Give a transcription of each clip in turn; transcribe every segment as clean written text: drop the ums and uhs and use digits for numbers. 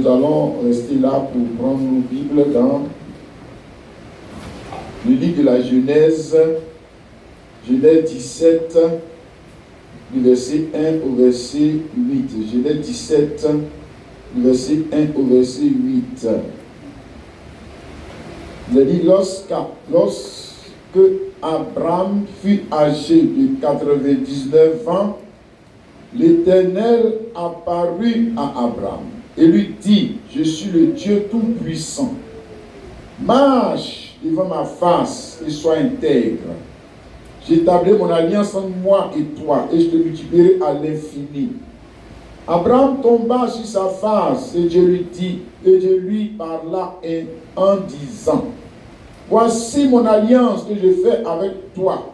nous allons rester là pour prendre nos Bibles dans le livre de la Genèse, Genèse 17, du verset 1 au verset 8. Genèse 17, du verset 1 au verset 8. Il a dit, lorsque Abraham fut âgé de 99 ans, l'Éternel apparut à Abraham et lui dit, je suis le Dieu Tout-Puissant. Marche devant ma face et sois intègre. J'établis mon alliance entre moi et toi et je te multiplierai à l'infini. Abraham tomba sur sa face et Dieu lui parla en disant, voici mon alliance que je fais avec toi.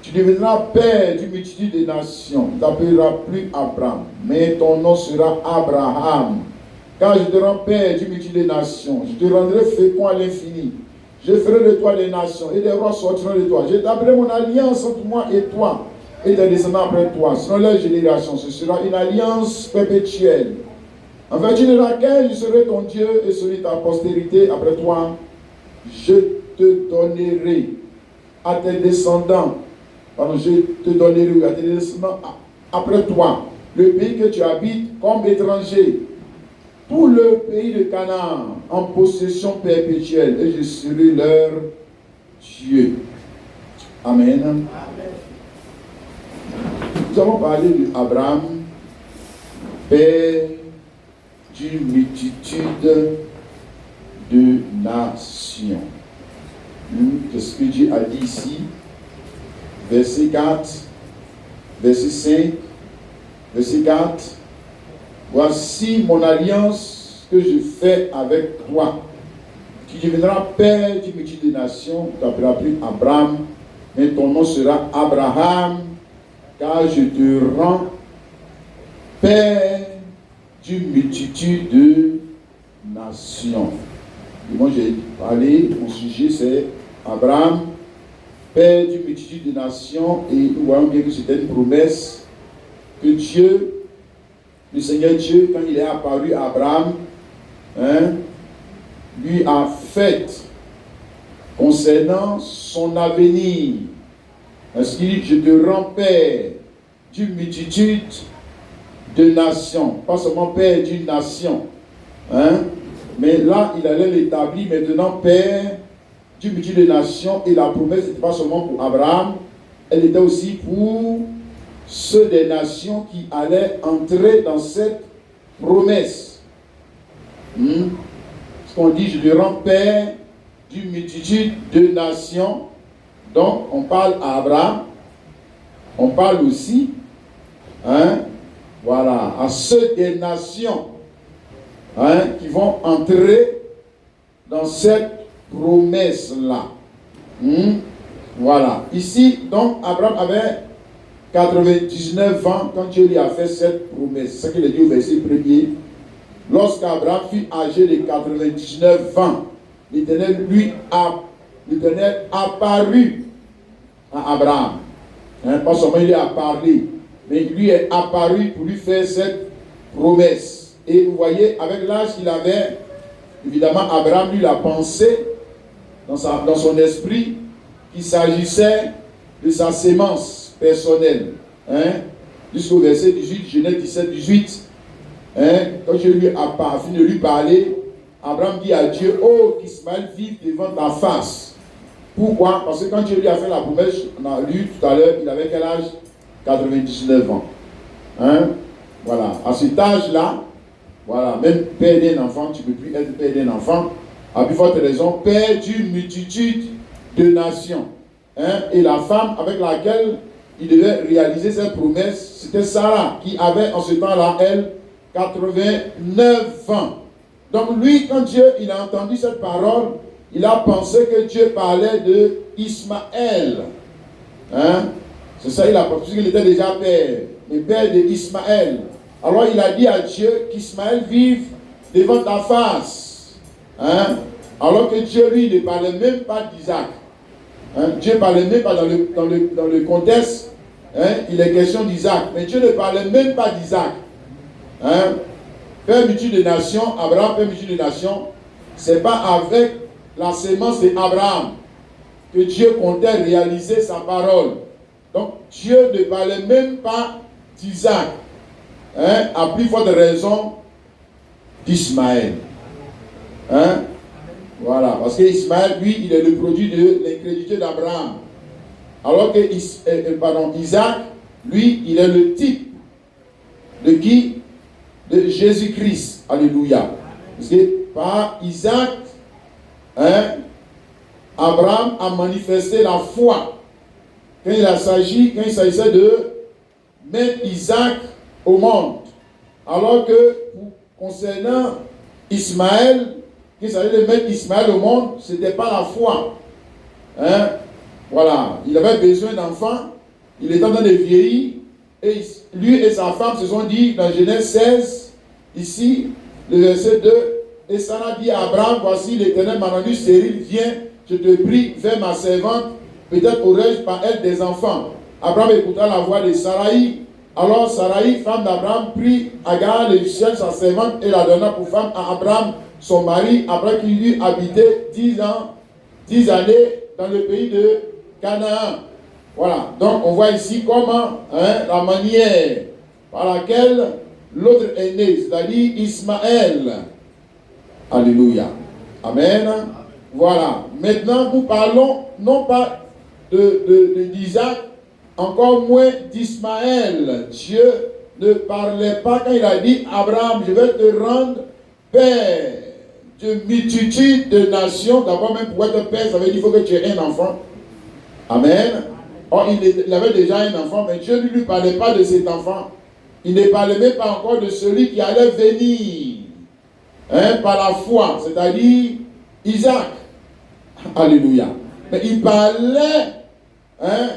Tu deviendras père d'une multitude de nations. Tu n'appelleras plus Abraham, mais ton nom sera Abraham. Car je te rends père d'une multitude de nations. Je te rendrai fécond à l'infini. Je ferai de toi des nations et des rois sortiront de toi. J'établirai mon alliance entre moi et toi et tes descendants après toi. Selon leur génération, ce sera une alliance perpétuelle. En vertu de laquelle je serai ton Dieu et celui de ta postérité après toi. Je te donnerai à tes descendants. Je te donnerai à tes descendants après toi le pays que tu habites comme étranger, tout le pays de Canaan en possession perpétuelle, et je serai leur Dieu. Amen. Amen. Nous allons parler d'Abraham, père d'une multitude de nations. Qu'est-ce que Dieu a dit ici? Verset 4, verset 5, verset 4. Voici mon alliance que je fais avec toi. Tu deviendras père d'une multitude de nations. Tu t'appelleras plus Abraham, mais ton nom sera Abraham, car je te rends père d'une multitude de nations. Et moi j'ai parlé, mon sujet c'est Abraham, père d'une multitude de nations, et nous voyons bien que c'était une promesse que Dieu, le Seigneur Dieu, quand il est apparu à Abraham, lui a fait concernant son avenir. Parce qu'il dit, je te rends père d'une multitude de nations, pas seulement père d'une nation, mais là il allait l'établir maintenant père d'une multitude de nations, et la promesse n'était pas seulement pour Abraham, elle était aussi pour ceux des nations qui allaient entrer dans cette promesse. Ce qu'on dit, je le rends père d'une multitude de nations. Donc on parle à Abraham, on parle aussi voilà, à ceux des nations qui vont entrer dans cette promesse-là. Voilà. Ici, donc, Abraham avait 99 ans quand Dieu lui a fait cette promesse. C'est ce qu'il a dit au verset 1er. Lorsqu'Abraham fut âgé de 99 ans, l'Éternel apparut à Abraham. Pas seulement il a parlé, mais il lui est apparu pour lui faire cette promesse. Et vous voyez, avec l'âge qu'il avait, évidemment, Abraham lui l'a pensé dans son esprit qu'il s'agissait de sa sémence personnelle. Jusqu'au verset 18, Genèse 17, 18. Quand Dieu lui a fini de lui parler, Abraham dit à Dieu, oh, qu'Ismaël vive devant ta face. Pourquoi? Parce que quand Dieu lui a fait la promesse, on a lu tout à l'heure, il avait quel âge? 99 ans. Voilà. À cet âge-là, voilà, même père d'un enfant, tu ne peux plus être père d'un enfant. À plus forte raison, père d'une multitude de nations. Et la femme avec laquelle il devait réaliser cette promesse, c'était Sarah, qui avait en ce temps-là, elle, 89 ans. Donc lui, quand Dieu il a entendu cette parole, il a pensé que Dieu parlait de Ismaël. C'est ça, il a pensé qu'il était déjà père, le père d'Ismaël. Alors il a dit à Dieu qu'Ismaël vive devant ta face. Alors que Dieu, lui, ne parlait même pas d'Isaac. Dieu ne parlait même pas dans le contexte. Il est question d'Isaac. Mais Dieu ne parlait même pas d'Isaac. père multitude de nations, Abraham, père multitude de nations, c'est pas avec la sémence d'Abraham que Dieu comptait réaliser sa parole. Donc Dieu ne parlait même pas d'Isaac, hein, à plus forte raison d'Ismaël. Hein? Voilà, parce que Ismaël, lui, il est le produit de l'incrédulité d'Abraham. Alors que Isaac, lui, il est le type de qui? De Jésus-Christ. Alléluia. Parce que par Isaac, hein, Abraham a manifesté la foi quand il s'agissait de mettre Isaac au monde. Alors que concernant Ismaël, qu'il s'agissait de mettre Ismaël au monde, ce n'était pas la foi. Hein? Voilà, il avait besoin d'enfants, il était en train de vieillir, et lui et sa femme se sont dit dans Genèse 16, ici, le verset 2, et Sarah dit à Abraham, voici l'Éternel m'a rendu stérile, viens, je te prie, fais ma servante, peut-être aurais-je par elle des enfants. Abraham écouta la voix de Saraï. Alors Saraï, femme d'Abraham, prit Agar l'Égyptienne, sa servante, et la donna pour femme à Abraham, son mari, après qu'il eut habité 10 années dans le pays de Canaan. Voilà, donc on voit ici comment, hein, la manière par laquelle l'autre est né, c'est-à-dire Ismaël. Alléluia. Amen. Voilà, maintenant nous parlons non pas d'Isaac, encore moins d'Ismaël. Dieu ne parlait pas quand il a dit Abraham, je vais te rendre père de multitude de nations. D'abord, même pour être père, ça veut dire qu'il faut que tu aies un enfant. Amen. Or, il avait déjà un enfant, mais Dieu ne lui parlait pas de cet enfant. Il ne parlait même pas encore de celui qui allait venir, hein, par la foi, c'est-à-dire Isaac. Alléluia. Mais il parlait, hein,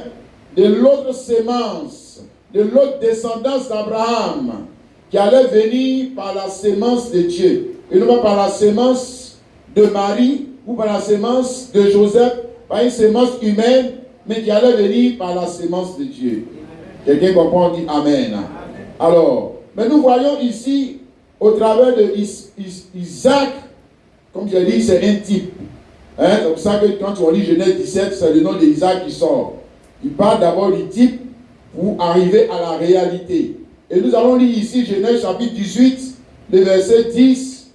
de l'autre sémence, de l'autre descendance d'Abraham, qui allait venir par la sémence de Dieu. Et non pas par la sémence de Marie ou par la sémence de Joseph, par une sémence humaine, mais qui allait venir par la sémence de Dieu. Quelqu'un comprend, dit Amen. Alors, mais nous voyons ici, au travers de Isaac, comme j'ai dit, c'est un type. Hein, c'est pour ça que quand on lit Genèse 17, c'est le nom d'Isaac qui sort. Il parle d'abord du type pour arriver à la réalité. Et nous allons lire ici Genèse chapitre 18, les versets 10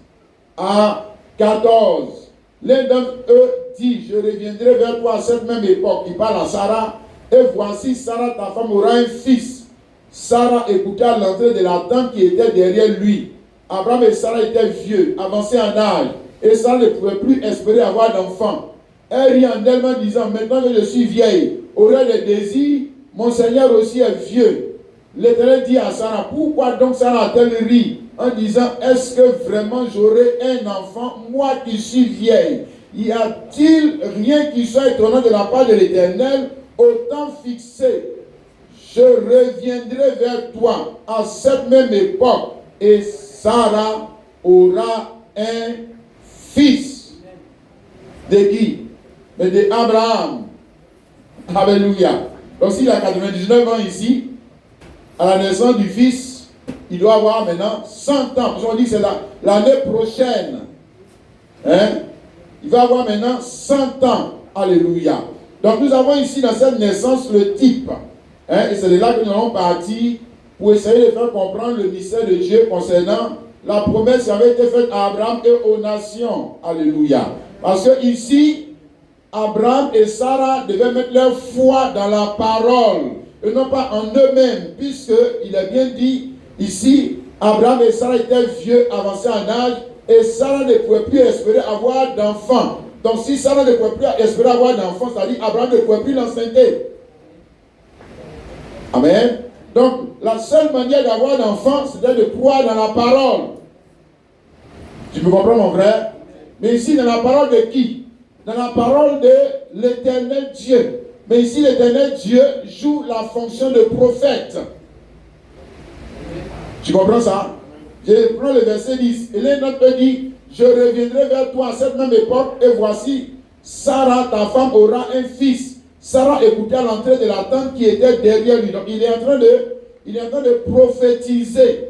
à 14. L'un d'entre eux dit, je reviendrai vers toi à cette même époque. Il parle à Sarah. Et voici, Sarah, ta femme, aura un fils. Sarah écouta l'entrée de la tente qui était derrière lui. Abraham et Sarah étaient vieux, avancés en âge. Et Sarah ne pouvait plus espérer avoir d'enfant. Elle rit en elle-même disant, maintenant que je suis vieille, aurait des désirs, mon Seigneur aussi est vieux. L'Éternel dit à Sarah, pourquoi donc Sarah a-t-elle ri en disant, est-ce que vraiment j'aurai un enfant, moi qui suis vieille? Y a-t-il rien qui soit étonnant de la part de l'Éternel? Au temps fixé, je reviendrai vers toi à cette même époque et Sarah aura un fils. De qui? Mais de Abraham. Alléluia. Donc s'il a 99 ans ici, à la naissance du fils, il doit avoir maintenant 100 ans. Parce qu'on dit que c'est l'année prochaine. Hein? Il va avoir maintenant 100 ans. Alléluia. Donc nous avons ici dans cette naissance le type. Hein? Et c'est de là que nous allons partir pour essayer de faire comprendre le mystère de Dieu concernant la promesse qui avait été faite à Abraham et aux nations. Alléluia. Parce que ici, Abraham et Sarah devaient mettre leur foi dans la parole et non pas en eux-mêmes, puisqu'il est bien dit ici, Abraham et Sarah étaient vieux, avancés en âge, et Sarah ne pouvait plus espérer avoir d'enfants. Donc si Sarah ne pouvait plus espérer avoir d'enfants, c'est-à-dire Abraham ne pouvait plus l'enceinte. Amen. Donc la seule manière d'avoir d'enfants, c'était de croire dans la parole. Tu me comprends, mon frère? Mais ici, dans la parole de qui? Dans la parole de l'Éternel Dieu. Mais ici, l'Éternel Dieu joue la fonction de prophète. Tu comprends ça? Je prends le verset 10. Et l'un d'entre eux dit, je reviendrai vers toi à cette même époque, et voici, Sarah, ta femme, aura un fils. Sarah écoutait à l'entrée de la tente qui était derrière lui. Donc, il est en train de prophétiser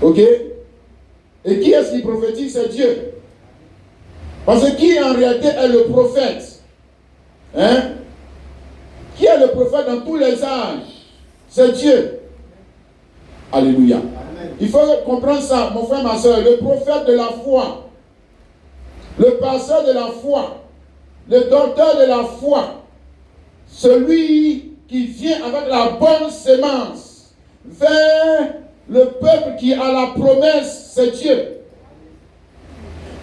Ok? Et qui est-ce qui prophétise? C'est Dieu. Parce que qui en réalité est le prophète? Hein? Qui est le prophète dans tous les âges? C'est Dieu. Alléluia. Amen. Il faut comprendre ça, mon frère, ma soeur. Le prophète de la foi, le pasteur de la foi, le docteur de la foi, celui qui vient avec la bonne sémence vers le peuple qui a la promesse, c'est Dieu.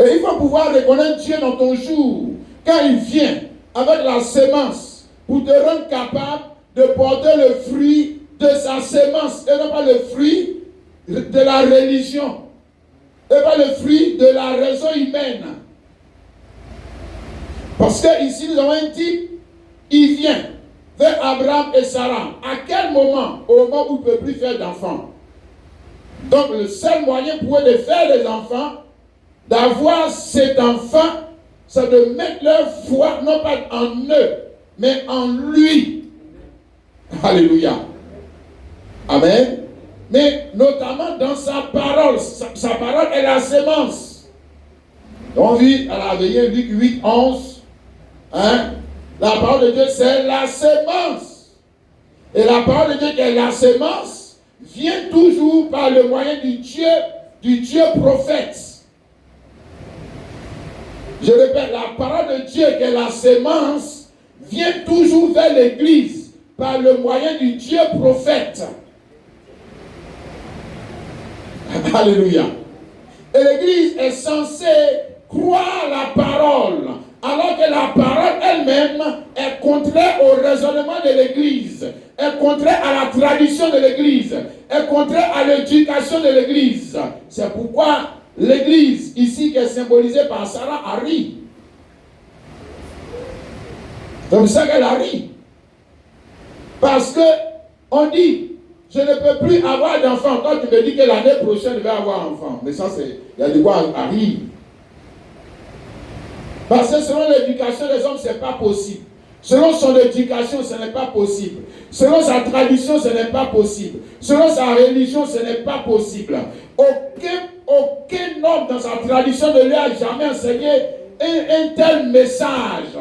Et il faut pouvoir reconnaître Dieu dans ton jour, quand il vient avec la sémence, pour te rendre capable de porter le fruit de sa sémence, et non pas le fruit de la religion, et pas le fruit de la raison humaine. Parce que ici nous avons un type, il vient vers Abraham et Sarah. À quel moment? Au moment où il ne peut plus faire d'enfants. Donc le seul moyen pour eux de faire des enfants, d'avoir cet enfant, c'est de mettre leur foi, non pas en eux, mais en lui. Alléluia. Amen. Mais notamment dans sa parole. Sa parole est la sémence. On vit à la veillée, Luc 8, 11. Hein? La parole de Dieu, c'est la sémence. Et la parole de Dieu qui est la sémence vient toujours par le moyen du Dieu prophète. Je répète, la parole de Dieu qui est la sémence vient toujours vers l'église par le moyen du Dieu prophète. Alléluia. Et l'église est censée croire la parole, alors que la parole elle-même est contraire au raisonnement de l'église, est contraire à la tradition de l'église, est contraire à l'éducation de l'église. C'est pourquoi l'église, ici qui est symbolisée par Sarah, a ri. C'est pour ça qu'elle a ri. Parce que on dit, je ne peux plus avoir d'enfant. Quand tu me dis que l'année prochaine, je vais avoir un enfant. Mais ça, il y a de quoi à rire. Parce que selon l'éducation des hommes, ce n'est pas possible. Selon son éducation, ce n'est pas possible. Selon sa tradition, ce n'est pas possible. Selon sa religion, ce n'est pas possible. Aucun homme dans sa tradition ne lui a jamais enseigné un tel message.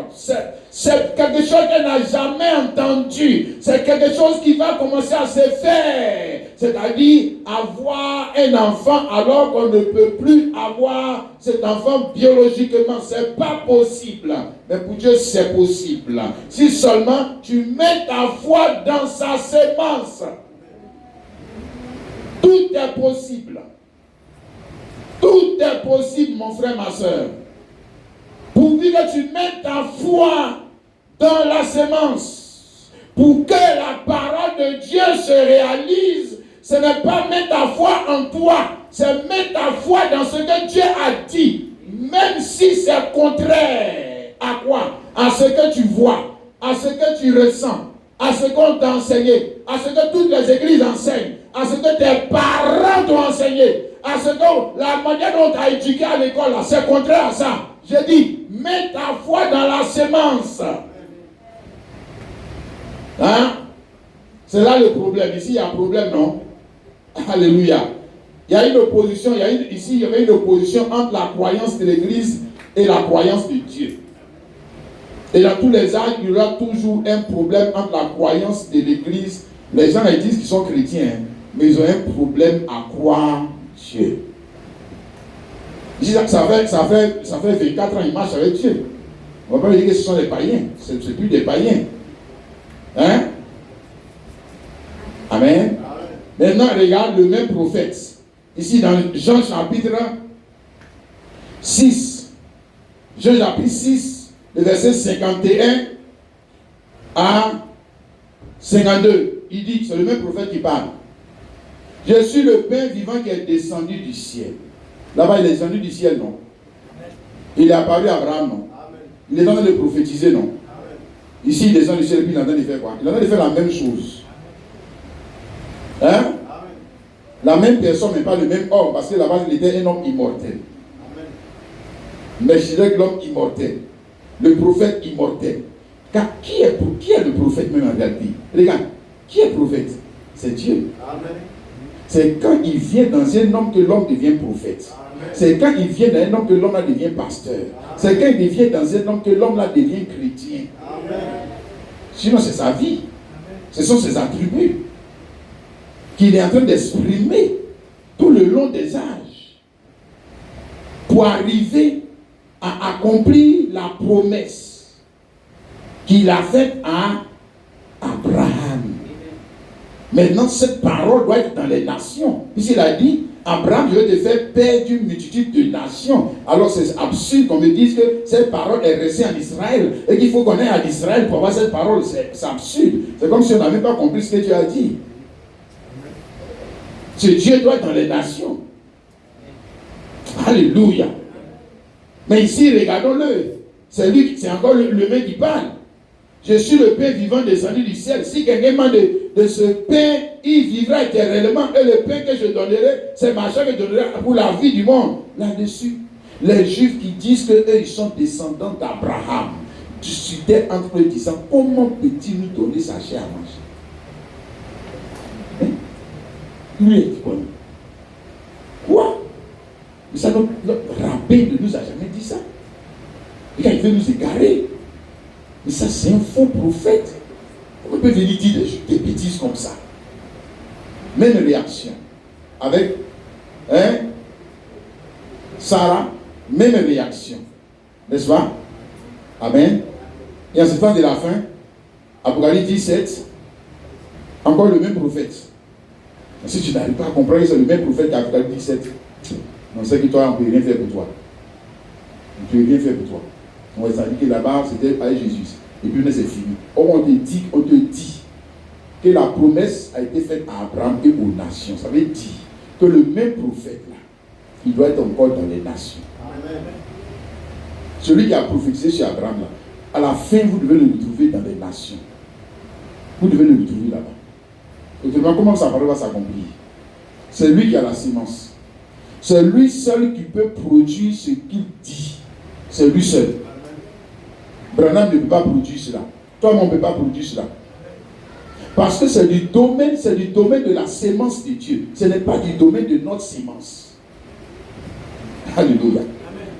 C'est quelque chose qu'elle n'a jamais entendu. C'est quelque chose qui va commencer à se faire. C'est-à-dire avoir un enfant alors qu'on ne peut plus avoir cet enfant biologiquement. C'est pas possible. Mais pour Dieu, c'est possible. Si seulement tu mets ta foi dans sa sémence. Tout est possible. Tout est possible, mon frère, ma soeur. Pourvu que tu mettes ta foi dans la sémence, pour que la parole de Dieu se réalise, ce n'est pas mettre ta foi en toi, c'est mettre ta foi dans ce que Dieu a dit, même si c'est contraire à quoi? À ce que tu vois, à ce que tu ressens, à ce qu'on t'a enseigné, à ce que toutes les églises enseignent, à ce que tes parents t'ont enseigné, à ce que la manière dont tu as éduqué à l'école, c'est contraire à ça. Je dis, mets ta foi dans la sémence. Hein? C'est là le problème. Ici, il y a un problème, non? Alléluia. Il y a une opposition, ici, il y avait une opposition entre la croyance de l'Église et la croyance de Dieu. Et dans tous les âges, il y aura toujours un problème entre la croyance de l'Église. Les gens ils disent qu'ils sont chrétiens, mais ils ont un problème à croire Dieu. Ça fait 24 ans qu'ils marchent avec Dieu. On ne va pas dire que ce sont des païens. Ce ne sont plus des païens. Hein? Amen. Maintenant, regarde le même prophète. Ici, dans Jean chapitre 6. Jean chapitre 6, le verset 51 à 52. Il dit, c'est le même prophète qui parle. Je suis le pain vivant qui est descendu du ciel. Là-bas, il est descendu du ciel, non? Il est apparu à Abraham, non? Il est en train de prophétiser, non? Ici, il descend du ciel et puis il est en train de faire quoi? Il est en train de faire la même chose. Hein? La même personne, mais pas le même homme, parce que là-bas, il était un homme immortel. Mais je dirais que l'homme immortel, le prophète immortel. Car qui est le prophète même en réalité? Regarde, qui est le prophète? C'est Dieu. Amen. C'est quand il vient dans un homme que l'homme devient prophète. C'est quand il vient dans un homme que l'homme là devient pasteur. C'est quand il vient dans un homme que l'homme là devient chrétien. Sinon, c'est sa vie. Ce sont ses attributs qu'il est en train d'exprimer tout le long des âges pour arriver à accomplir la promesse qu'il a faite à Abraham. Maintenant, cette parole doit être dans les nations. Puisqu'il a dit, Abraham, je vais te faire père d'une multitude de nations. Alors c'est absurde qu'on me dise que cette parole est restée en Israël et qu'il faut qu'on aille en Israël pour avoir cette parole. C'est absurde. C'est comme si on n'avait pas compris ce que Dieu a dit. Ce Dieu doit être dans les nations. Alléluia. Mais ici, regardons-le. C'est encore le même qui parle. Je suis le pain vivant descendu du ciel. Si quelqu'un mange de ce pain, il vivra éternellement. Et le pain que je donnerai, c'est ma chair que je donnerai pour la vie du monde. Là-dessus, les Juifs qui disent qu'eux, ils sont descendants d'Abraham, discutaient entre eux disant, comment peut-il nous donner sa chair à manger? Hein? Lui est connu. Quoi? Mais ça, notre rabbin ne nous a jamais dit ça. Et quand il veut nous égarer, mais ça, c'est un faux prophète. On peut venir dire des bêtises comme ça. Même réaction. Avec Sarah, même réaction. N'est-ce pas? Amen. Et en ce temps de la fin, Apocalypse 17, encore le même prophète. Si tu n'arrives pas à comprendre que c'est le même prophète qu'Apocalypse 17, on sait que toi, on ne peut rien faire pour toi. On ne peut rien faire pour toi. On va dire que là-bas, c'était avec Jésus. Et puis, c'est fini. On te dit que la promesse a été faite à Abraham et aux nations. Ça veut dire que le même prophète, là, il doit être encore dans les nations. Amen. Celui qui a prophétisé chez Abraham, là, à la fin, vous devez le retrouver dans les nations. Vous devez le retrouver là-bas. Autrement, comment sa parole va s'accomplir? C'est lui qui a la sémence. C'est lui seul qui peut produire ce qu'il dit. C'est lui seul. Branham ne peut pas produire cela. Toi, on ne peut pas produire cela. Parce que c'est du domaine de la sémence de Dieu. Ce n'est pas du domaine de notre sémence. Alléluia.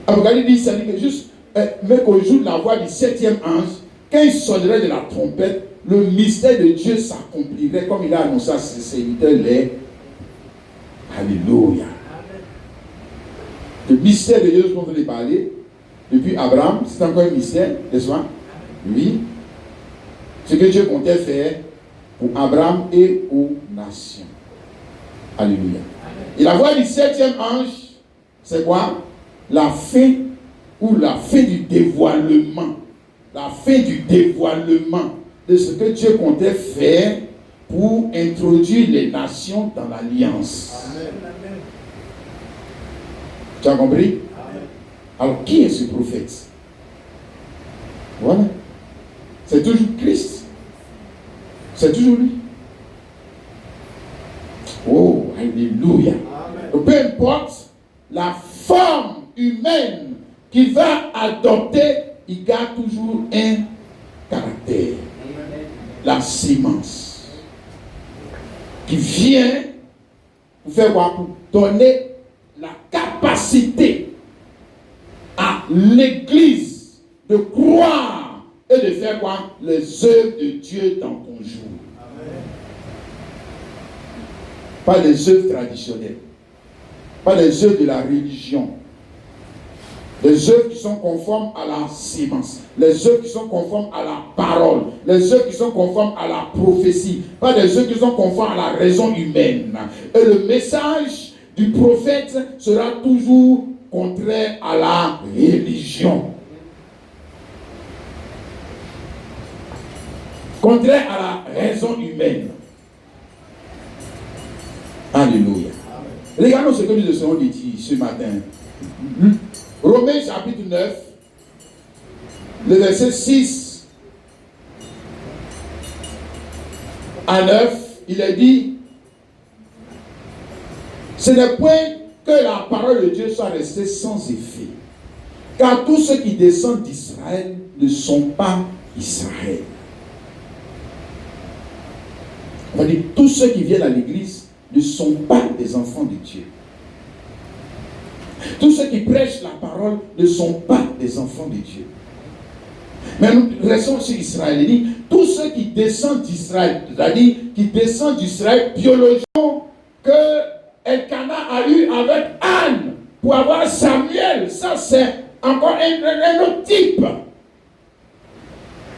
Apocalypse dit, ça dit que juste, mais qu'au jour de la voix du 7e ange, quand il sonnerait de la trompette, le mystère de Dieu s'accomplirait comme il a annoncé à ses serviteurs les. Alléluia. Le mystère de Dieu dont on veut parler, depuis Abraham, c'est encore un mystère, n'est-ce pas? Oui. Ce que Dieu comptait faire pour Abraham et aux nations. Alléluia. Et la voix du 7e ange, c'est quoi? La fin ou la fin du dévoilement. La fin du dévoilement de ce que Dieu comptait faire pour introduire les nations dans l'alliance. Amen. Tu as compris? Amen. Alors, qui est ce prophète? Voilà. C'est toujours Christ. C'est toujours lui. Oh, alléluia. Amen. Peu importe la forme humaine qu'il va adopter, il garde toujours un caractère. Amen. La sémence qui vient pour faire quoi? Pour donner la capacité à l'Église de croire et de faire quoi? Les œuvres de Dieu dans ton jour. Amen. Pas les œuvres traditionnelles, pas les œuvres de la religion, les œuvres qui sont conformes à la sémence, les œuvres qui sont conformes à la parole, les œuvres qui sont conformes à la prophétie, pas des œuvres qui sont conformes à la raison humaine. Et le message du prophète sera toujours contraire à la religion. Contraire à la raison humaine. Alléluia. Regardons ce que nous essayons de dire ce matin. Romains chapitre 9, le verset 6 à 9, il est dit: ce n'est point que la parole de Dieu soit restée sans effet, car tous ceux qui descendent d'Israël ne sont pas Israël. On va dire, tous ceux qui viennent à l'église ne sont pas des enfants de Dieu. Tous ceux qui prêchent la parole ne sont pas des enfants de Dieu. Mais nous restons sur Israël. Il dit, tous ceux qui descendent d'Israël, c'est-à-dire qui descendent d'Israël biologiquement, que Elkana a eu avec Anne pour avoir Samuel, ça c'est encore un autre type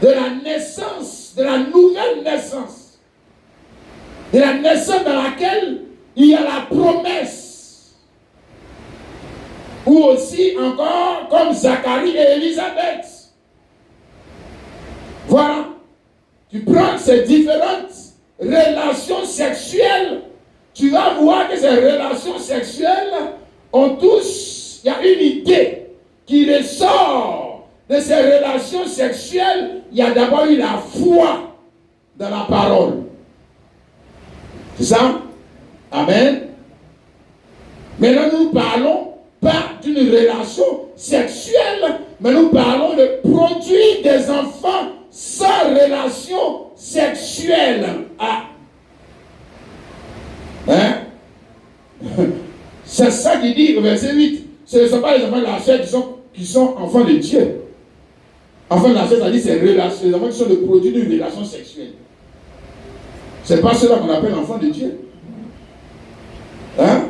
de la naissance, de la nouvelle naissance, de la naissance dans laquelle il y a la promesse. Ou aussi encore comme Zacharie et Élisabeth. Voilà. Tu prends ces différentes relations sexuelles, tu vas voir que ces relations sexuelles ont tous, il y a une idée qui ressort de ces relations sexuelles. Il y a d'abord eu la foi dans la parole. C'est ça? Amen. Maintenant, nous parlons pas d'une relation sexuelle, mais nous parlons de produire des enfants sans relation sexuelle. Ah. Hein? C'est ça qu'il dit au verset 8. Ce ne sont pas les enfants de la chair qui sont enfants de Dieu. Enfants de la chair, c'est-à-dire c'est les enfants qui sont le produit d'une relation sexuelle. Ce n'est pas ceux-là qu'on appelle enfants de Dieu. Hein?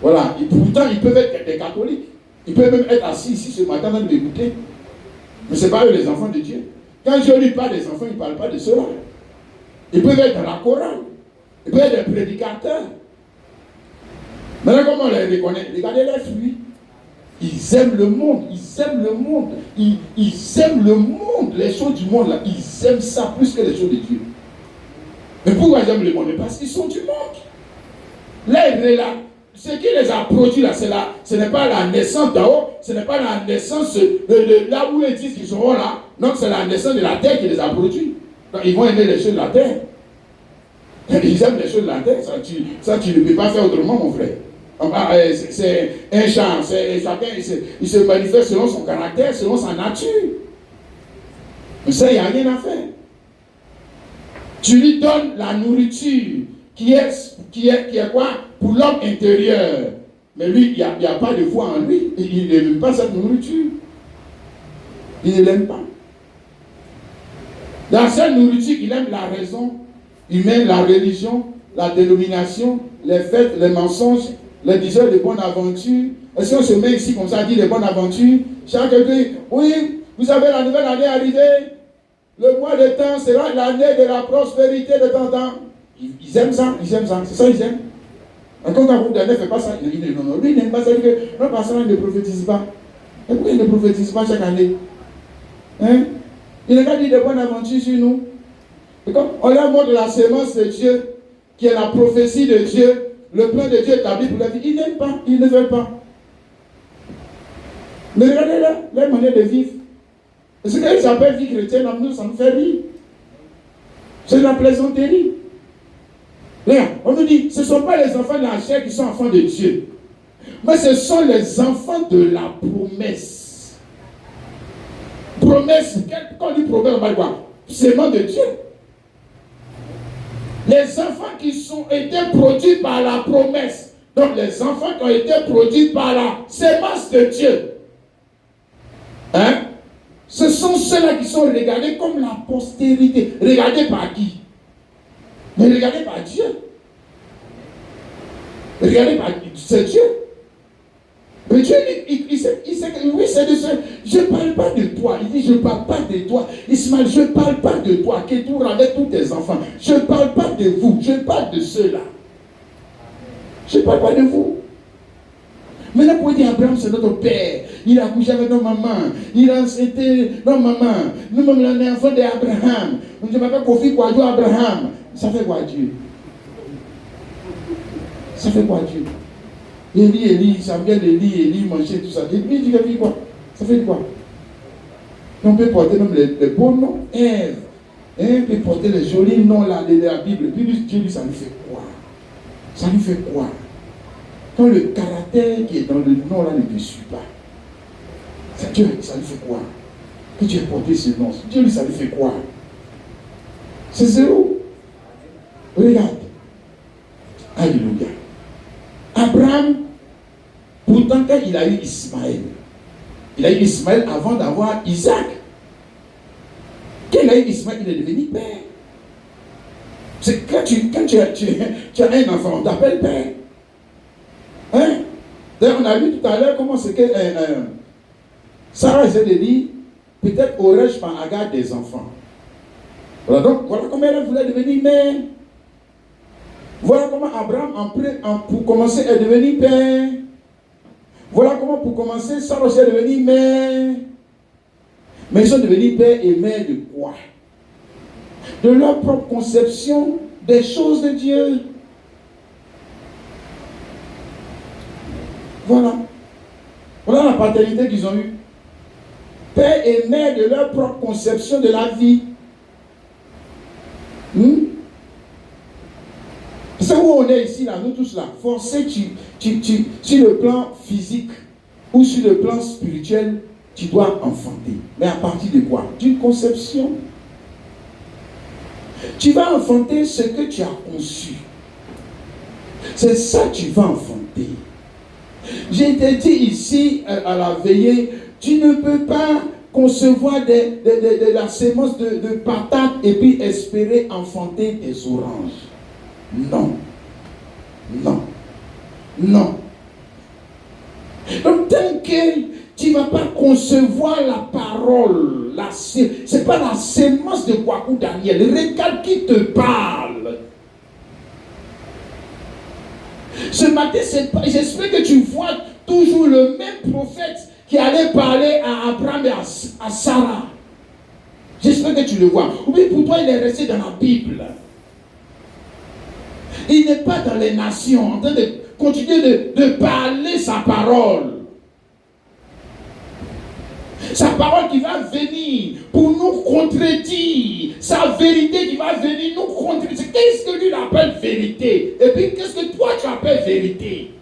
Voilà. Et pourtant, ils peuvent être des catholiques. Ils peuvent même être assis ici ce matin dans m'écouter. Mais ce n'est pas eux les enfants de Dieu. Quand Dieu lui parle des enfants, il ne parle pas de cela. Ils peuvent être dans la chorale. Ils peuvent être des prédicateurs. Maintenant, comment on les reconnaît? Regardez les fruits. Ils aiment le monde. Ils aiment le monde. Ils aiment le monde. Les choses du monde, là, ils aiment ça plus que les choses de Dieu. Mais pourquoi ils aiment le monde? Parce qu'ils sont du monde. Là, ce qui les a produits là, ce n'est pas la naissance d'en haut, ce n'est pas la naissance de là où ils disent qu'ils seront là. Non, c'est la naissance de la terre qui les a produits. Donc, ils vont aimer les choses de la terre. Ils aiment les choses de la terre. Ça, tu ne peux pas faire autrement, mon frère. C'est un champ. Chacun, il se manifeste selon son caractère, selon sa nature. Mais ça, il n'y a rien à faire. Tu lui donnes la nourriture qui est quoi? Pour l'homme intérieur. Mais lui, il n'y a pas de foi en lui. Il n'aime pas cette nourriture. Il ne l'aime pas. Dans cette nourriture, il aime la raison humaine, la religion, la dénomination, les fêtes, les mensonges, les diseurs de bonnes aventures. Et si on se met ici comme ça, dit les bonnes aventures, chacun dit, oui, vous savez, la nouvelle année est arrivée. Le mois de temps sera l'année de la prospérité de temps en temps. Ils aiment ça, c'est ça ils aiment. Quand un groupe ne fait pas ça, il dit non, lui il n'aime pas ça, il dit que notre pasteur ne prophétise pas. Et pourquoi il ne prophétise pas chaque année? Hein? Il n'a pas dit de bonnes aventures sur nous. Et quand on leur montre la sémence de Dieu, qui est la prophétie de Dieu, le plan de Dieu établi pour la vie, ils n'aiment pas, ils ne veulent pas. Mais regardez leur manière de vivre. Ce qu'ils appellent vie chrétienne, nous, ça nous fait rire. C'est de la plaisanterie. Regarde, on nous dit, ce ne sont pas les enfants de la chair qui sont enfants de Dieu. Mais ce sont les enfants de la promesse. Promesse, quand on dit promesse, on va dire quoi? Sémence de Dieu. Les enfants qui ont été produits par la promesse. Donc les enfants qui ont été produits par la sémence de Dieu. Hein? Ce sont ceux-là qui sont regardés comme la postérité. Regardés par qui? Mais regardez par Dieu. Regardez par c'est Dieu. Mais Dieu, il sait que oui, c'est de ce. Je ne parle pas de toi. Il dit, je ne parle pas de toi. Ismaël, je ne parle pas de toi. Kétour avec tous tes enfants. Je ne parle pas de vous. Je parle de ceux-là. Je ne parle pas de vous. Maintenant, pour dire Abraham, c'est notre père. Il a couché avec nos mamans. Il a été nos mamans. Nous-mêmes, on est enfants d'Abraham. On ne m'appelle Kofi Kwadjo Abraham. Ça fait quoi Dieu? Ça fait quoi Dieu? Élie, Samuel, Élie, manger tout ça. Et puis il dit quoi? Ça fait quoi? On peut porter même les beaux noms. Ève. On peut porter les jolis noms là de la Bible. Puis Dieu lui, ça lui fait quoi? Ça lui fait quoi? Quand le caractère qui est dans le nom là ne te suit pas. C'est Dieu, ça lui fait quoi? Que tu aies porté ce nom. Dieu lui, ça lui fait quoi? C'est zéro. Regarde. Alléluia. Abraham, pourtant quand il a eu Ismaël, il a eu Ismaël avant d'avoir Isaac. Quand il a eu Ismaël, il est devenu père. C'est quand tu as un enfant, on t'appelle père. Hein? D'ailleurs, on a vu tout à l'heure comment c'est que Sarah essaie de dire, peut-être aurais-je par Agar des enfants. Voilà, donc, voilà comment elle voulait devenir mère. Voilà comment Abraham, pour commencer, est devenu père. Voilà comment, pour commencer, Sarah est devenue mère. Mais ils sont devenus père et mère de quoi? De leur propre conception des choses de Dieu. Voilà. Voilà la paternité qu'ils ont eue. Père et mère de leur propre conception de la vie. C'est où on est ici, là, nous tous là. Forcé, sur le plan physique ou sur le plan spirituel, tu dois enfanter. Mais à partir de quoi? D'une conception. Tu vas enfanter ce que tu as conçu. C'est ça que tu vas enfanter. J'ai été dit ici à la veillée, tu ne peux pas concevoir de la sémence de patates et puis espérer enfanter des oranges. Non. Non. Non. Donc, tant que tu ne vas pas concevoir la parole, ce n'est pas la sémence de Kwaku Daniel. Regarde qui te parle. Ce matin, j'espère que tu vois toujours le même prophète qui allait parler à Abraham et à Sarah. J'espère que tu le vois. Ou bien pour toi, il est resté dans la Bible. Il n'est pas dans les nations en train de continuer de parler sa parole. Sa parole qui va venir pour nous contredire. Sa vérité qui va venir nous contredire. Qu'est-ce que lui appelle vérité? Et puis qu'est-ce que toi tu appelles vérité?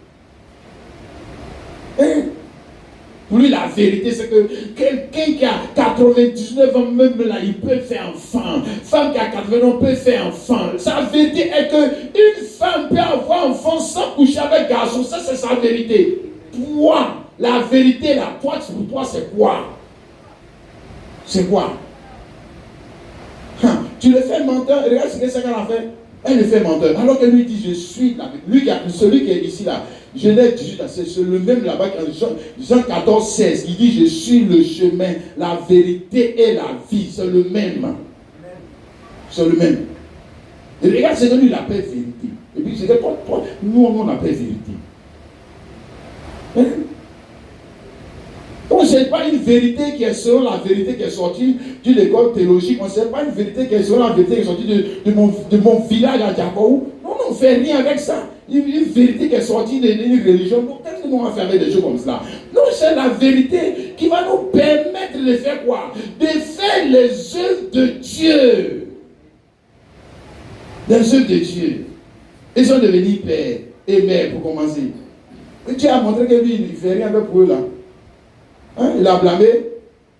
Hein? Pour lui, la vérité, c'est que quelqu'un qui a 99 ans, même là, il peut faire enfant. Femme qui a 80 ans peut faire enfant. Sa vérité est qu'une femme peut avoir enfant sans coucher avec un garçon. Ça, c'est sa vérité. Toi, la vérité, là, pour toi, c'est quoi? C'est quoi? Tu le fais menteur. Regarde ce qu'elle a fait. Elle le fait menteur. Alors que lui dit, je suis la vérité. Celui qui est ici, là, Genèse 18, c'est le même là-bas, Jean 14, 16, il dit, je suis le chemin, la vérité et la vie. C'est le même. C'est le même. Et regarde, c'est que lui, il appelle vérité. Et puis, c'est que toi, nous, on appelle vérité. Hein? Donc, ce n'est pas une vérité qui est selon la vérité qui est sortie d'une école théologique. Ce n'est pas une vérité qui est selon la vérité qui est sortie de mon village à Diakou. Non, on ne fait rien avec ça. Une vérité qui est sortie d'une religion. Donc, qu'est-ce qu'on va faire avec des choses comme cela? Non, c'est la vérité qui va nous permettre de faire quoi? De faire les œuvres de Dieu. Les œuvres de Dieu. Ils sont devenus pères et mères pour commencer. Et Dieu a montré que lui, il ne fait rien avec eux là. Hein? Il a blâmé.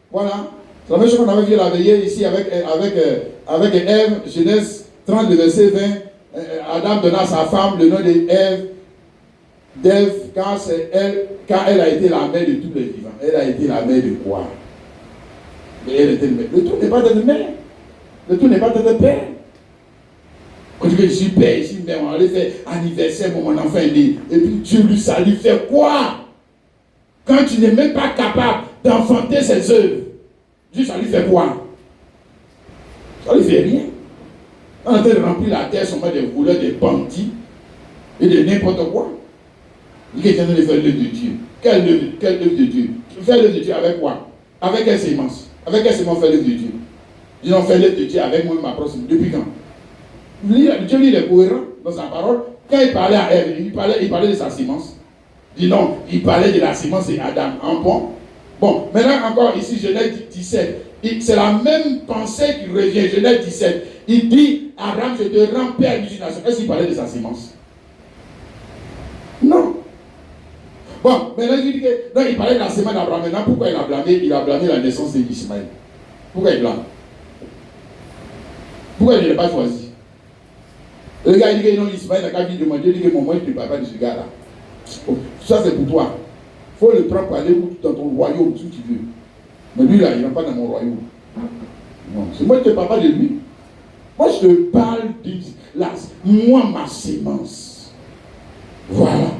Voilà. C'est la même chose qu'on avait vu la veillée ici avec Ève, Genèse 30, le verset 20. Adam donna à sa femme le nom d'Ève, car elle a été la mère de tous les vivants. Elle a été la mère de quoi? Mais elle était mère. Le tout n'est pas d'être mère. Le tout n'est pas d'être père. Quand tu dis que je suis père, je suis mère, on allait faire anniversaire pour mon enfant né. Et puis Dieu lui salue, fait quoi? Quand tu n'es même pas capable d'enfanter ses œuvres, Dieu ça lui fait quoi? Ça lui fait rien. On est en train de remplir la terre seulement des voleurs, des bandits et de n'importe quoi. Il est en train de faire l'œuvre de Dieu. Quelle œuvre de Dieu? Faire l'œuvre de Dieu avec quoi? Avec quelle sémence? Avec quelle sémence faire l'œuvre de Dieu? Ils ont fait l'œuvre de Dieu avec moi, ma prochaine. Depuis quand? Dieu, lui, il est cohérent dans sa parole. Quand il parlait à Ève, il parlait de sa sémence. Il dit non, il parlait de la sémence et Adam. Bon, maintenant encore ici, Genèse 17. C'est la même pensée qui revient. Genèse 17. Il dit, Abraham, je te rends père d'une nation. Est-ce qu'il parlait de sa sémence? Non. Bon, maintenant il dit que non, il parlait de la sémence d'Abraham. Maintenant, pourquoi il a blâmé? Il a blâmé la naissance d'Ismaël. Pourquoi il blâme? Pourquoi il ne l'a pas choisi? Le gars il dit que non, Ismaël n'a qu'à venir demander, il dit que moi je ne parle pas de ce gars-là. Oh, ça c'est pour toi. Il faut le prendre pour aller dans ton royaume si tu veux. Mais lui là, il ne va pas dans mon royaume. Non, c'est moi qui ne te parle pas de lui. Moi je te parle de là, moi ma sémence. Voilà.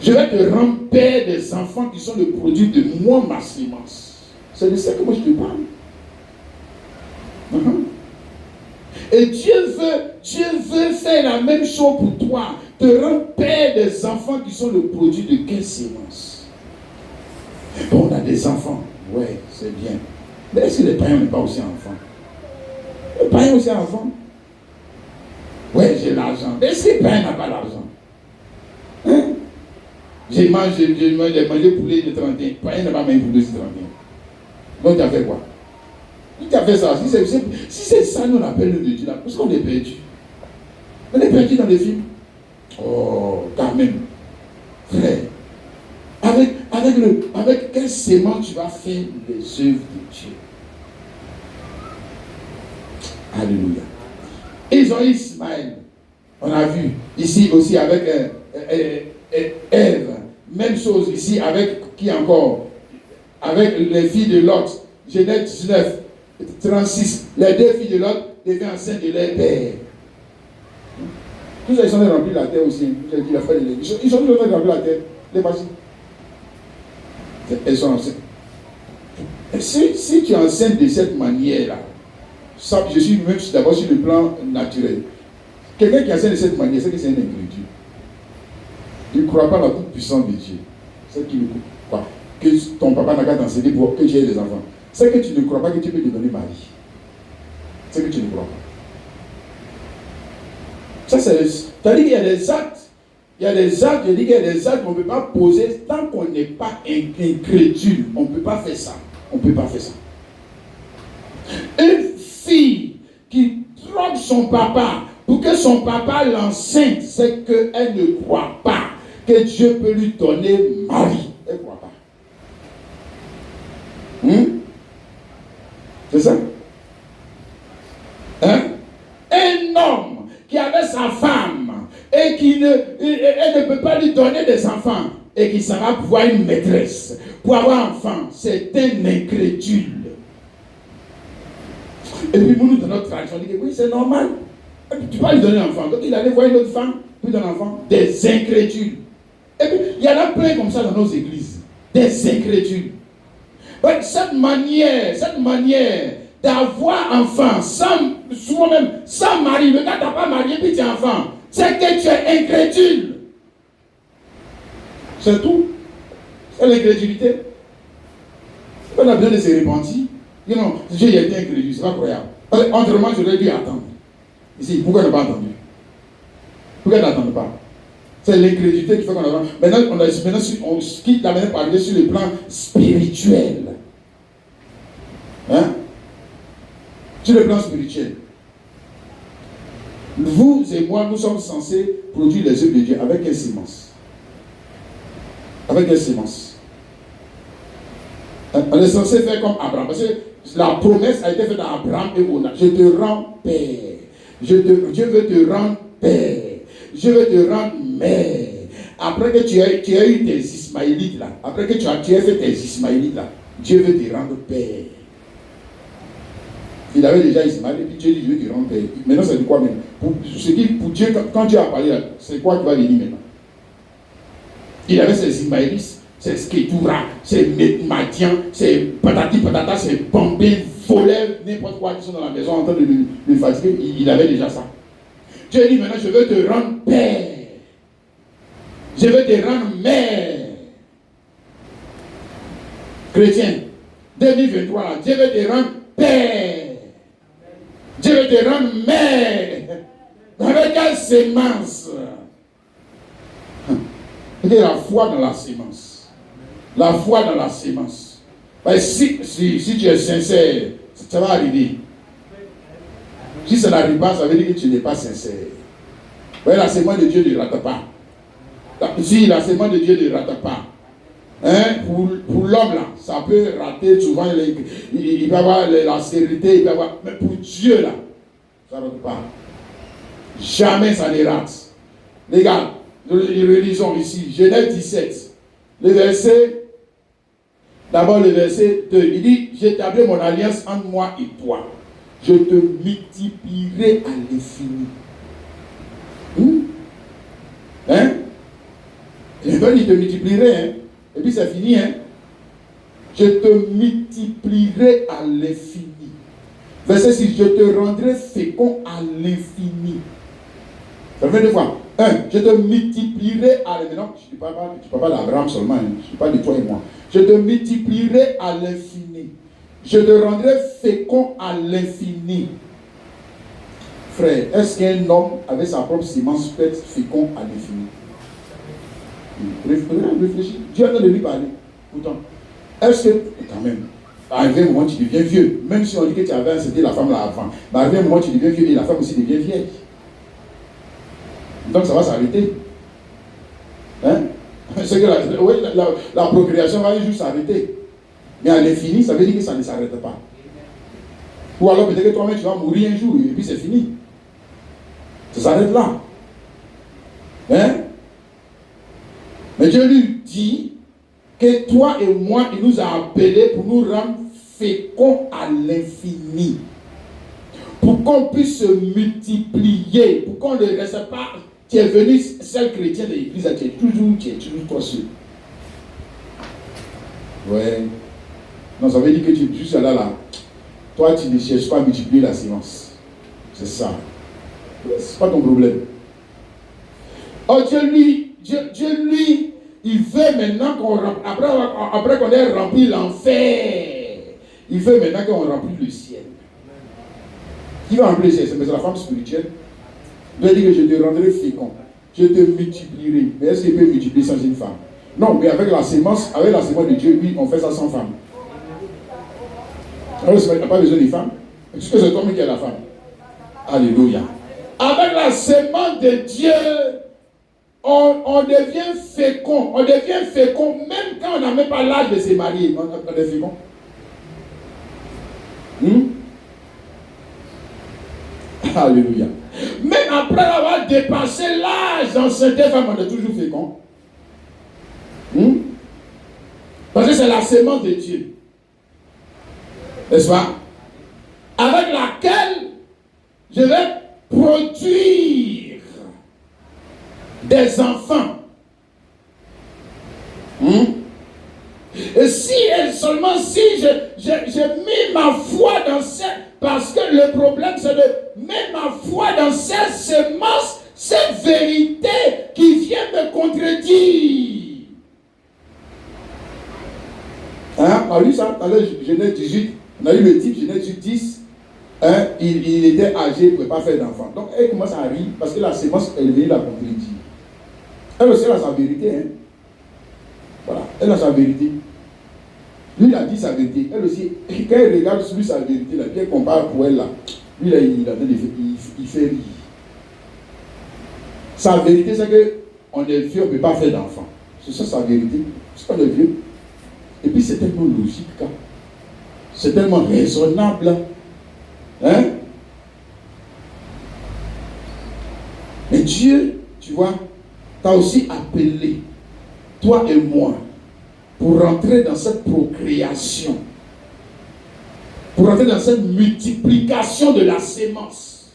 Je vais te rendre père des enfants qui sont le produit de moi ma sémence. C'est de ça que moi je te parle. Et Dieu veut faire la même chose pour toi, te rendre père des enfants qui sont le produit de quelle sémence? Bon, on a des enfants, ouais, c'est bien. Mais est-ce que les païens n'ont pas aussi enfants? Les païens aussi enfants? Ouais, j'ai l'argent. Mais est-ce que les païens n'ont pas l'argent? Hein? J'ai mangé poulet de 31. Les païens n'ont pas même poulet de 31. Donc tu as fait quoi? Si tu as fait ça, si c'est ça, nous on appelle le Dieu là, parce qu'on est perdu. On est perdu dans les films. Oh, quand même. Frère, avec quel sément tu vas faire les œuvres de Dieu? Alléluia. Ils ont Ismaël. On a vu ici aussi avec Ève. Même chose ici avec qui encore? Avec les filles de Lot. Genèse 19, 36. Les deux filles de Lot devaient enceintes de leur père. Tous ils sont remplis la terre aussi. J'ai dit la frère de l'Église. Ils sont tous remplis la terre. Les parties. Elles sont enceintes. Si tu es enceinte de cette manière-là, je suis même d'abord sur le plan naturel. Quelqu'un qui est enceinte de cette manière, c'est que c'est un incrédule. Il ne croit pas dans la toute puissance de Dieu. C'est qu'il ne croit pas. Que ton papa n'a qu'à t'enseigner pour que tu aies des enfants. C'est que tu ne crois pas que tu peux te donner mari. C'est que tu ne crois pas. Ça, c'est-à-dire qu'il y a des actes. Il y a des actes, je dis qu'il y a des actes qu'on ne peut pas poser tant qu'on n'est pas incrédule. On ne peut pas faire ça. On ne peut pas faire ça. Une fille qui trompe son papa pour que son papa l'enseigne, c'est qu'elle ne croit pas que Dieu peut lui donner mari. Elle ne croit pas. C'est ça? Hein? Un homme qui avait sa femme et qui elle ne peut pas lui donner des enfants et qui s'en va pouvoir une maîtresse pour avoir un enfant, c'est un incrédule. Et puis nous, dans notre tradition, on dit que oui, c'est normal. Tu vas lui donner un enfant. Donc il allait voir une autre femme, puis donner un enfant. Des incrédules. Et puis il y en a plein comme ça dans nos églises. Des incrédules. Donc, cette manière d'avoir enfant, souvent même sans mari, le gars t'a pas marié puis tu es enfant, c'est que tu es incrédule. C'est tout. C'est l'incrédulité. On a besoin de se repentir. Non, Dieu il a été incrédule, c'est pas croyable. Autrement, j'aurais dû attendre. Ici, pourquoi ne pas attendre? Pourquoi n'attendre pas? C'est l'incrédulité qui fait qu'on attend. Maintenant, on quitte la manière de parler sur le plan spirituel. Hein? Sur le plan spirituel. Vous et moi, nous sommes censés produire les œuvres de Dieu avec quelle sémence? Avec quelle sémence? On est censé faire comme Abraham. Parce que la promesse a été faite à Abraham et Ona. Je te rends père. Dieu veut te rendre père. Je veux te rendre mère. Après que tu as eu tes Ismaélites là, après que tu as fait tes Ismaélites là, Dieu veut te rendre père. Il avait déjà Ismaël et puis Dieu dit je veux te rendre père. Maintenant c'est de quoi même? Pour Dieu, quand Dieu a parlé là, c'est quoi tu vas lui dire maintenant? Il avait ses Ismaélites, ses Skétoura, ses Madian, ses patati patata, ses bombés, voleurs, n'importe quoi qui sont dans la maison en train de le fatiguer. Il avait déjà ça. Dieu dit maintenant je veux te rendre père. Je veux te rendre mère. Chrétien, 2023 là, Dieu veut te rendre père. Dieu veut te rendre mère. Avec quelle sémence? Il y a la foi dans la sémence. La foi dans la sémence. Si tu es sincère, ça va arriver. Si ça n'arrive pas, ça veut dire que tu n'es pas sincère. La sémence de Dieu ne rate pas. Si la sémence de Dieu ne rate pas. Hein, pour l'homme là, ça peut rater souvent, il peut avoir la sérénité, mais pour Dieu là, ça ne rate pas. Jamais ça ne rate. Les gars, relisons ici, Genèse 17, le verset, d'abord le verset 2, il dit, j'établis mon alliance entre moi et toi. Je te multiplierai à l'infini. Hein? Je te multiplierai, hein? Et puis c'est fini, hein? Je te multiplierai à l'infini. Verset 6, je te rendrai fécond à l'infini. Ça fait deux fois. Je te multiplierai à l'infini. Non, je ne parle pas d'Abraham seulement, hein. Je ne parle pas de toi et moi. Je te multiplierai à l'infini. Je te rendrai fécond à l'infini. Frère, est-ce qu'un homme avec sa propre sémence peut être fécond à l'infini? Réfléchis. Dieu a de lui parler. Pourtant, est-ce que, quand même, arrivé un moment tu deviens vieux, même si on dit que tu avais incité la femme là avant, mais arrivé un moment tu deviens vieux et la femme aussi devient vieille. Donc ça va s'arrêter. Hein? C'est que la procréation va un jour s'arrêter. Mais à l'infini, ça veut dire que ça ne s'arrête pas. Ou alors peut-être que toi-même tu vas mourir un jour et puis c'est fini. Ça s'arrête là. Hein? Mais Dieu lui dit que toi et moi, il nous a appelés pour nous rendre féconds à l'infini. Pour qu'on puisse se multiplier. Pour qu'on ne reste pas. Tu es venu seul chrétien de l'église, tu es toujours toi seul. Ouais. Non, ça veut dire que tu es juste là. Toi, tu ne cherches pas à multiplier la sémence. C'est ça. C'est pas ton problème. Oh, Dieu, lui, il veut maintenant après qu'on ait rempli l'enfer, il veut maintenant qu'on remplisse le ciel. Qui va remplir le ciel? C'est la femme spirituelle. Il dit que je te rendrai fécond. Je te multiplierai. Mais est-ce qu'il peut multiplier sans une femme? Non, mais avec la sémence de Dieu, oui, on fait ça sans femme. Alors, il n'y a pas besoin de femmes. Est-ce que c'est toi qui es la femme? Alléluia. Avec la sémence de Dieu, on devient fécond. On devient fécond même quand on n'a même pas l'âge de se marier. On est fécond. Alléluia. Même après avoir dépassé l'âge d'ancienneté femme, on est toujours fécond. Parce que c'est la sémence de Dieu. N'est-ce pas? Avec laquelle je vais produire des enfants. Et si et seulement si j'ai mis ma foi dans cette, parce que le problème c'est de mettre ma foi dans cette sémence, cette vérité qui vient me contredire. On a lu ça, dans Genèse 18, on a eu le type Genèse 10. Il était âgé, il ne pouvait pas faire d'enfant. Donc elle commence à rire parce que la sémence, elle venait la contredire. Elle aussi, elle a sa vérité. Voilà, elle a sa vérité. Lui, il a dit sa vérité. Elle aussi, quand elle regarde sur lui sa vérité, là, puis elle compare pour elle, là, lui, là, il fait rire. Sa vérité, c'est qu'on est vieux, on ne peut pas faire d'enfant. C'est ça sa vérité. C'est qu'on est vieux. Et puis c'est tellement logique, hein? C'est tellement raisonnable. Hein? Mais Dieu, tu vois, t'a aussi appelé, toi et moi, pour rentrer dans cette procréation, pour rentrer dans cette multiplication de la sémence.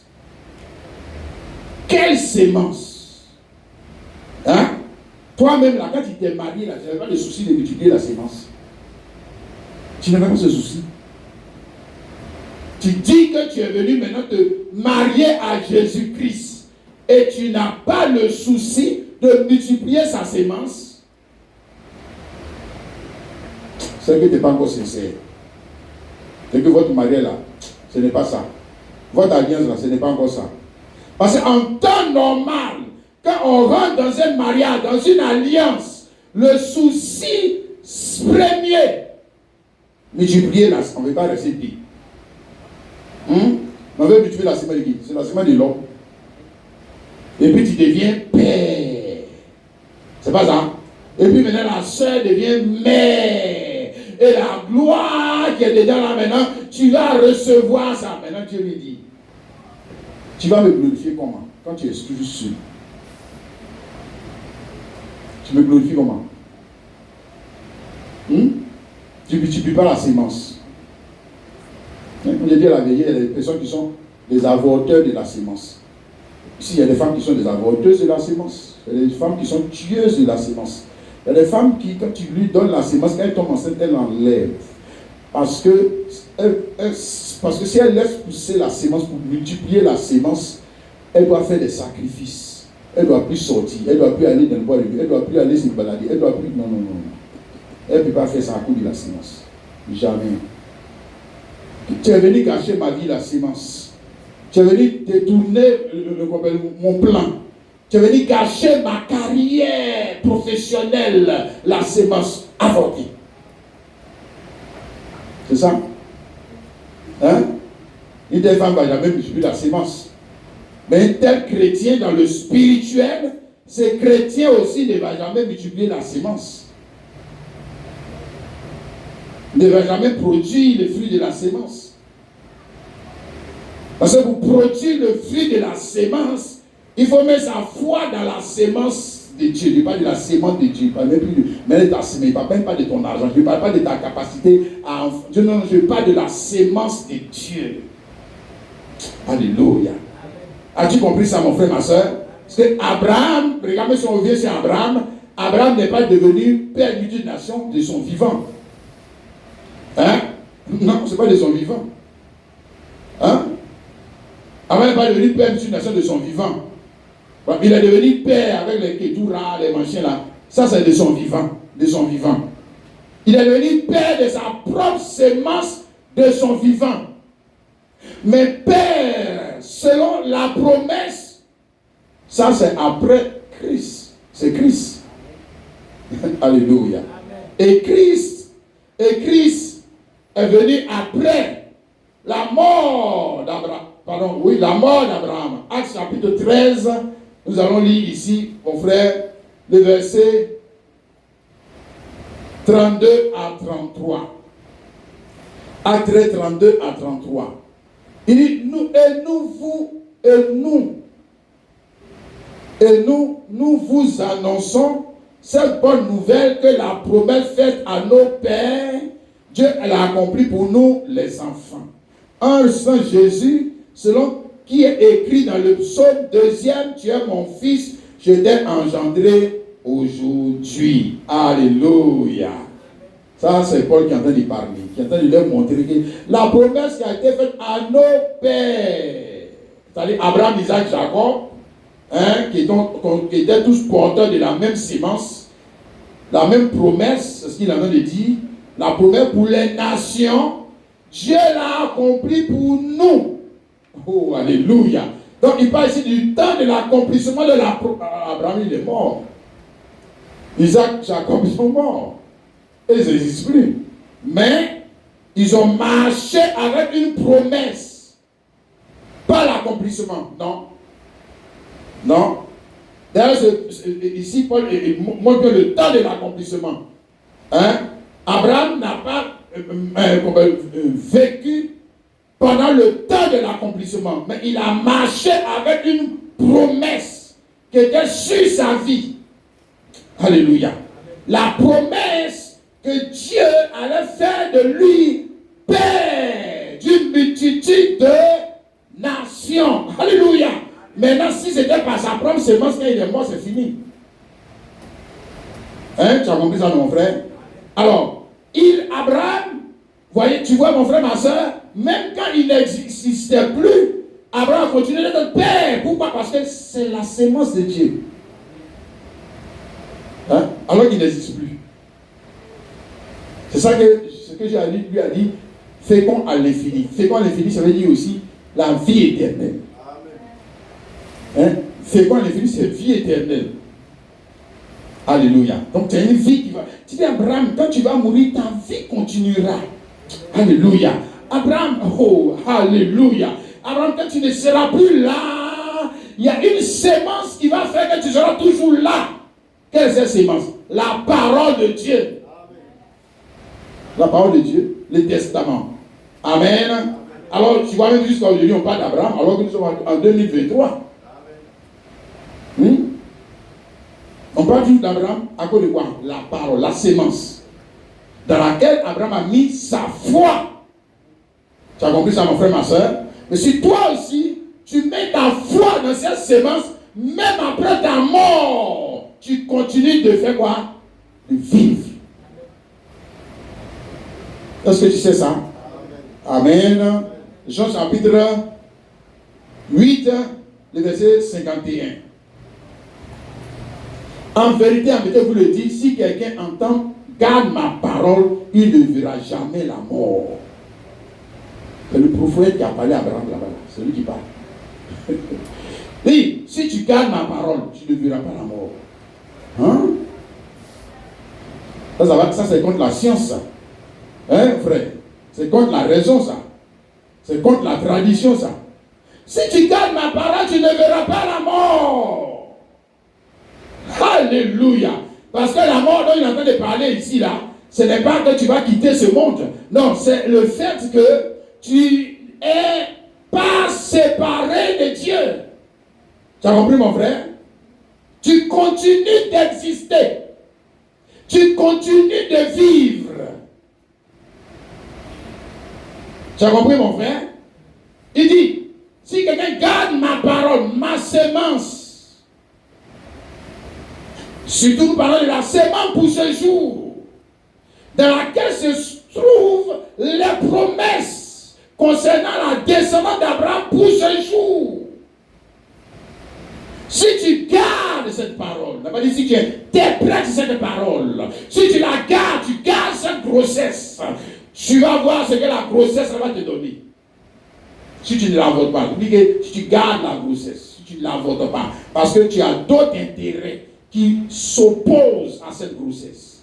Quelle sémence? Hein? Toi-même, là, quand tu t'es marié, là, tu n'avais pas de souci de multiplier la sémence. Tu n'avais pas ce souci. Tu dis que tu es venu maintenant te marier à Jésus-Christ et tu n'as pas le souci de multiplier sa sémence. C'est que tu n'es pas encore sincère. C'est que votre mariage là, ce n'est pas ça. Votre alliance là, ce n'est pas encore ça. Parce qu'en temps normal, quand on rentre dans un mariage, dans une alliance, le souci premier, multiplier là, on ne veut pas rester pire. On veut multiplier la sémence de qui? C'est la sémence de l'homme. Et puis tu deviens père. C'est pas ça. Et puis maintenant la soeur devient mère. Et la gloire qui est dedans là maintenant, tu vas recevoir ça. Maintenant Dieu lui dit, tu vas me glorifier comment? quand tu es toujours seul, tu me glorifies comment? Tu ne multiplies pas la sémence. On a dit à la vieille, il y a des personnes qui sont des avorteurs de la sémence. Ici, il y a des femmes qui sont des avorteuses de la sémence. Il y a des femmes qui sont tueuses de la sémence. Il y a des femmes qui, quand tu lui donnes la sémence, quand elle tombe enceinte, elle l'enlève. Parce que si elle laisse pousser la sémence pour multiplier la sémence, elle doit faire des sacrifices. Elle ne doit plus sortir. Elle ne doit plus aller dans le bois de vie. Elle ne doit plus aller se balader. Elle ne doit plus. Non. Elle ne peut pas faire ça à cause de la sémence. Jamais. Tu es venu gâcher ma vie, la sémence. Tu es venu détourner mon plan. Tu es venu gâcher ma carrière professionnelle, la sémence avortée. C'est ça? Hein? Une telle femme ne va jamais multiplier la sémence. Mais un tel chrétien dans le spirituel, ce chrétien aussi ne va jamais multiplier la sémence. Ne va jamais produire le fruit de la sémence. Parce que pour produire le fruit de la sémence, il faut mettre sa foi dans la sémence de Dieu. Je ne parle pas de la sémence de Dieu. Je ne parle même plus de ta sémence. Je ne parle même pas de ton argent. Je ne parle pas de ta capacité à... Non, je parle de la sémence de Dieu. Alléluia. As-tu compris ça, mon frère, ma soeur? Parce que Abraham, regardez si on revient sur Abraham, Abraham n'est pas devenu père d'une nation de son vivant. Hein? Non, ce n'est pas de son vivant. Hein? Abraham n'est pas devenu père d'une nation de son vivant. Il est devenu père avec les Kétoura, les machins là. Ça, c'est de son vivant. De son vivant. Il est devenu père de sa propre sémence de son vivant. Mais père, selon la promesse, ça c'est après Christ. C'est Christ. Alléluia. Et Christ est venu après la mort d'Abraham. Pardon, oui, la mort d'Abraham. Actes chapitre 13, nous allons lire ici, mon frère, le verset 32 à 33. Actes 13, 32 à 33. Il dit, nous vous annonçons cette bonne nouvelle que la promesse faite à nos pères, Dieu l'a accomplie pour nous, les enfants. En Saint Jésus, selon qui est écrit dans le psaume 2e, tu es mon fils, je t'ai engendré aujourd'hui. Alléluia. Ça, c'est Paul qui est en train de parler, qui est en train de leur montrer que la promesse qui a été faite à nos pères, c'est-à-dire Abraham, Isaac, Jacob, hein, qui étaient tous porteurs de la même sémence, la même promesse, c'est ce qu'il a de dire, la promesse pour les nations, Dieu l'a accompli pour nous. Oh, alléluia. Donc, il parle ici du temps de l'accomplissement de la promesse. Abraham, il est mort. Isaac, Jacob, ils sont morts. Et ils n'existent plus. Mais, ils ont marché avec une promesse. Pas l'accomplissement. Non. Non. D'ailleurs, ici, Paul montre le temps de l'accomplissement. Hein? Abraham n'a pas vécu pendant le temps de l'accomplissement, mais il a marché avec une promesse qui était sur sa vie. Alléluia. La promesse que Dieu allait faire de lui père d'une multitude de nations. Alléluia. Maintenant, si c'était par sa propre sémence, quand il est mort, c'est fini. Hein? Tu as compris ça, mon frère? Alors, Abraham, voyez, tu vois, mon frère, ma soeur, même quand il n'existait plus, Abraham continuait d'être père. Pourquoi? Parce que c'est la sémence de Dieu. Hein? Alors qu'il n'existe plus. C'est ça que ce que lui a dit, fécond à l'infini. Fécond à l'infini, ça veut dire aussi la vie éternelle. Hein? Fécond à l'infini, c'est vie éternelle. Alléluia. Donc tu as une vie qui va. Tu dis Abraham, quand tu vas mourir, ta vie continuera. Alléluia. Abraham, oh, alléluia. Abraham, quand tu ne seras plus là, il y a une sémence qui va faire que tu seras toujours là. Quelle est cette sémence? La parole de Dieu. La parole de Dieu, le testament. Amen. Alors, tu vois, même jusqu'à aujourd'hui, on parle d'Abraham, alors que nous sommes en 2023. On parle toujours d'Abraham à cause de quoi? La parole, la sémence, dans laquelle Abraham a mis sa foi. Tu as compris ça, mon frère, ma soeur? Mais si toi aussi, tu mets ta foi dans cette sémence, même après ta mort, tu continues de faire quoi? De vivre. Est-ce que tu sais ça? Amen. Jean chapitre 8, le verset 51. En vérité, je vous le dis, si quelqu'un entend, garde ma parole, il ne verra jamais la mort. C'est le prophète qui a parlé à Abraham là-bas, c'est lui qui parle. Oui, si tu gardes ma parole, tu ne verras pas la mort. Hein? Ça c'est contre la science, ça. Hein, frère? C'est contre la raison, ça. C'est contre la tradition, ça. Si tu gardes ma parole, tu ne verras pas la mort. Alléluia. Parce que la mort dont il est en train de parler ici, là, ce n'est pas que tu vas quitter ce monde. Non, c'est le fait que tu es pas séparé de Dieu. Tu as compris, mon frère? Tu continues d'exister. Tu continues de vivre. Tu as compris, mon frère? Il dit, si quelqu'un garde ma parole, ma sémence, surtout nous parlons de la sémence pour ce jour, dans laquelle se trouvent les promesses concernant la descendance d'Abraham pour ce jour. Si tu gardes cette parole, n'a pas dit si tu interprètes cette parole, si tu la gardes, tu gardes cette grossesse, tu vas voir ce que la grossesse va te donner. Si tu ne l'avortes pas, dis que si tu gardes la grossesse, si tu ne l'avortes pas, parce que tu as d'autres intérêts qui s'opposent à cette grossesse.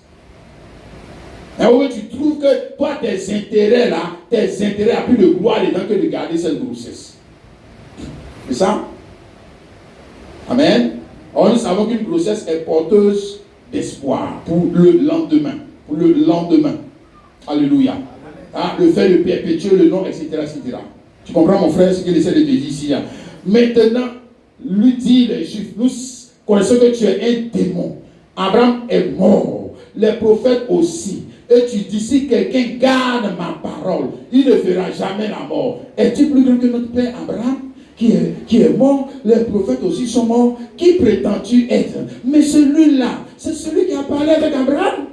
Et où tu trouves que toi, tes intérêts là, tes intérêts à plus de gloire dedans que de garder cette grossesse. C'est ça? Amen. Or, nous savons qu'une grossesse est porteuse d'espoir pour le lendemain. Pour le lendemain. Alléluia. Hein, le fait de perpétuer le nom, etc., etc. Tu comprends, mon frère, ce qu'il essaie de te dire ici. Hein? Maintenant, lui dit les Juifs, nous connaissons que tu es un démon. Abraham est mort. Les prophètes aussi. Et tu dis, si quelqu'un garde ma parole, il ne verra jamais la mort. Es-tu plus grand que notre père Abraham qui est mort? Les prophètes aussi sont morts. Qui prétends-tu être? Mais celui-là, c'est celui qui a parlé avec Abraham.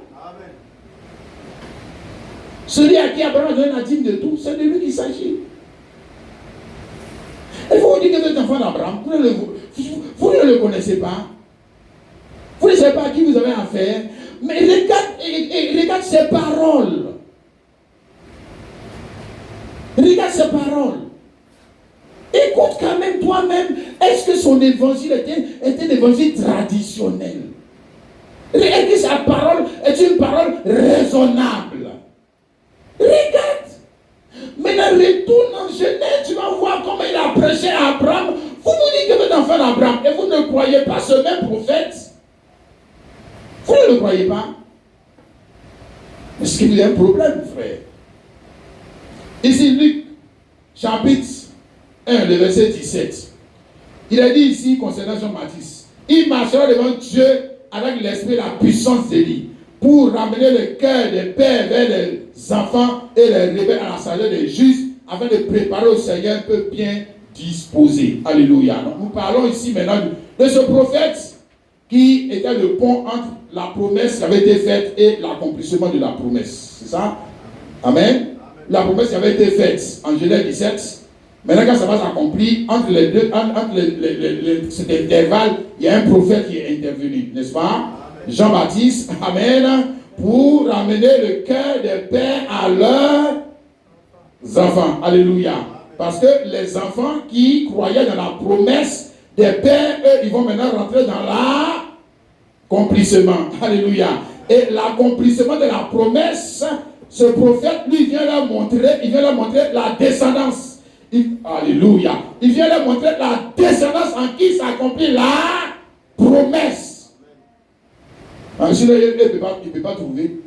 Celui à qui Abraham donne la dîme de tout, c'est de lui qu'il s'agit. Il faut vous dire que vous êtes enfant d'Abraham, vous ne le connaissez pas. Vous ne savez pas à qui vous avez affaire. Mais regarde ses paroles. Regarde ses paroles. Écoute quand même toi-même. Est-ce que son évangile était un évangile traditionnel? Est-ce que sa parole est une parole raisonnable? Regarde. Maintenant, retourne en Genèse, tu vas voir comment il a prêché à Abraham. Vous dites que vous êtes enfant d'Abraham et vous ne croyez pas ce même prophète. Vous ne le croyez pas? Est-ce qu'il y a un problème, frère? Ici, Luc, chapitre 1, le verset 17. Il a dit ici, concernant Jean-Baptiste, il marchera devant Dieu avec l'esprit et la puissance d'Élie, pour ramener le cœur des pères vers les enfants et les rebelles à la sagesse des justes, afin de préparer au Seigneur un peu bien disposé. Alléluia. Donc, nous parlons ici maintenant de ce prophète qui était le pont entre la promesse qui avait été faite et l'accomplissement de la promesse. C'est ça? Amen. La promesse qui avait été faite en Genèse 17. Maintenant, quand ça va s'accomplir, entre les deux, cet intervalle, il y a un prophète qui est intervenu, n'est-ce pas? Jean-Baptiste, amen, pour ramener le cœur des pères à leurs enfants. Alléluia. Parce que les enfants qui croyaient dans la promesse des pères, eux, ils vont maintenant rentrer dans l'accomplissement. Alléluia. Et l'accomplissement de la promesse, ce prophète, lui, vient leur montrer la descendance. Alléluia. Il vient leur montrer la descendance en qui s'accomplit la promesse. Sinon, il ne peut pas trouver.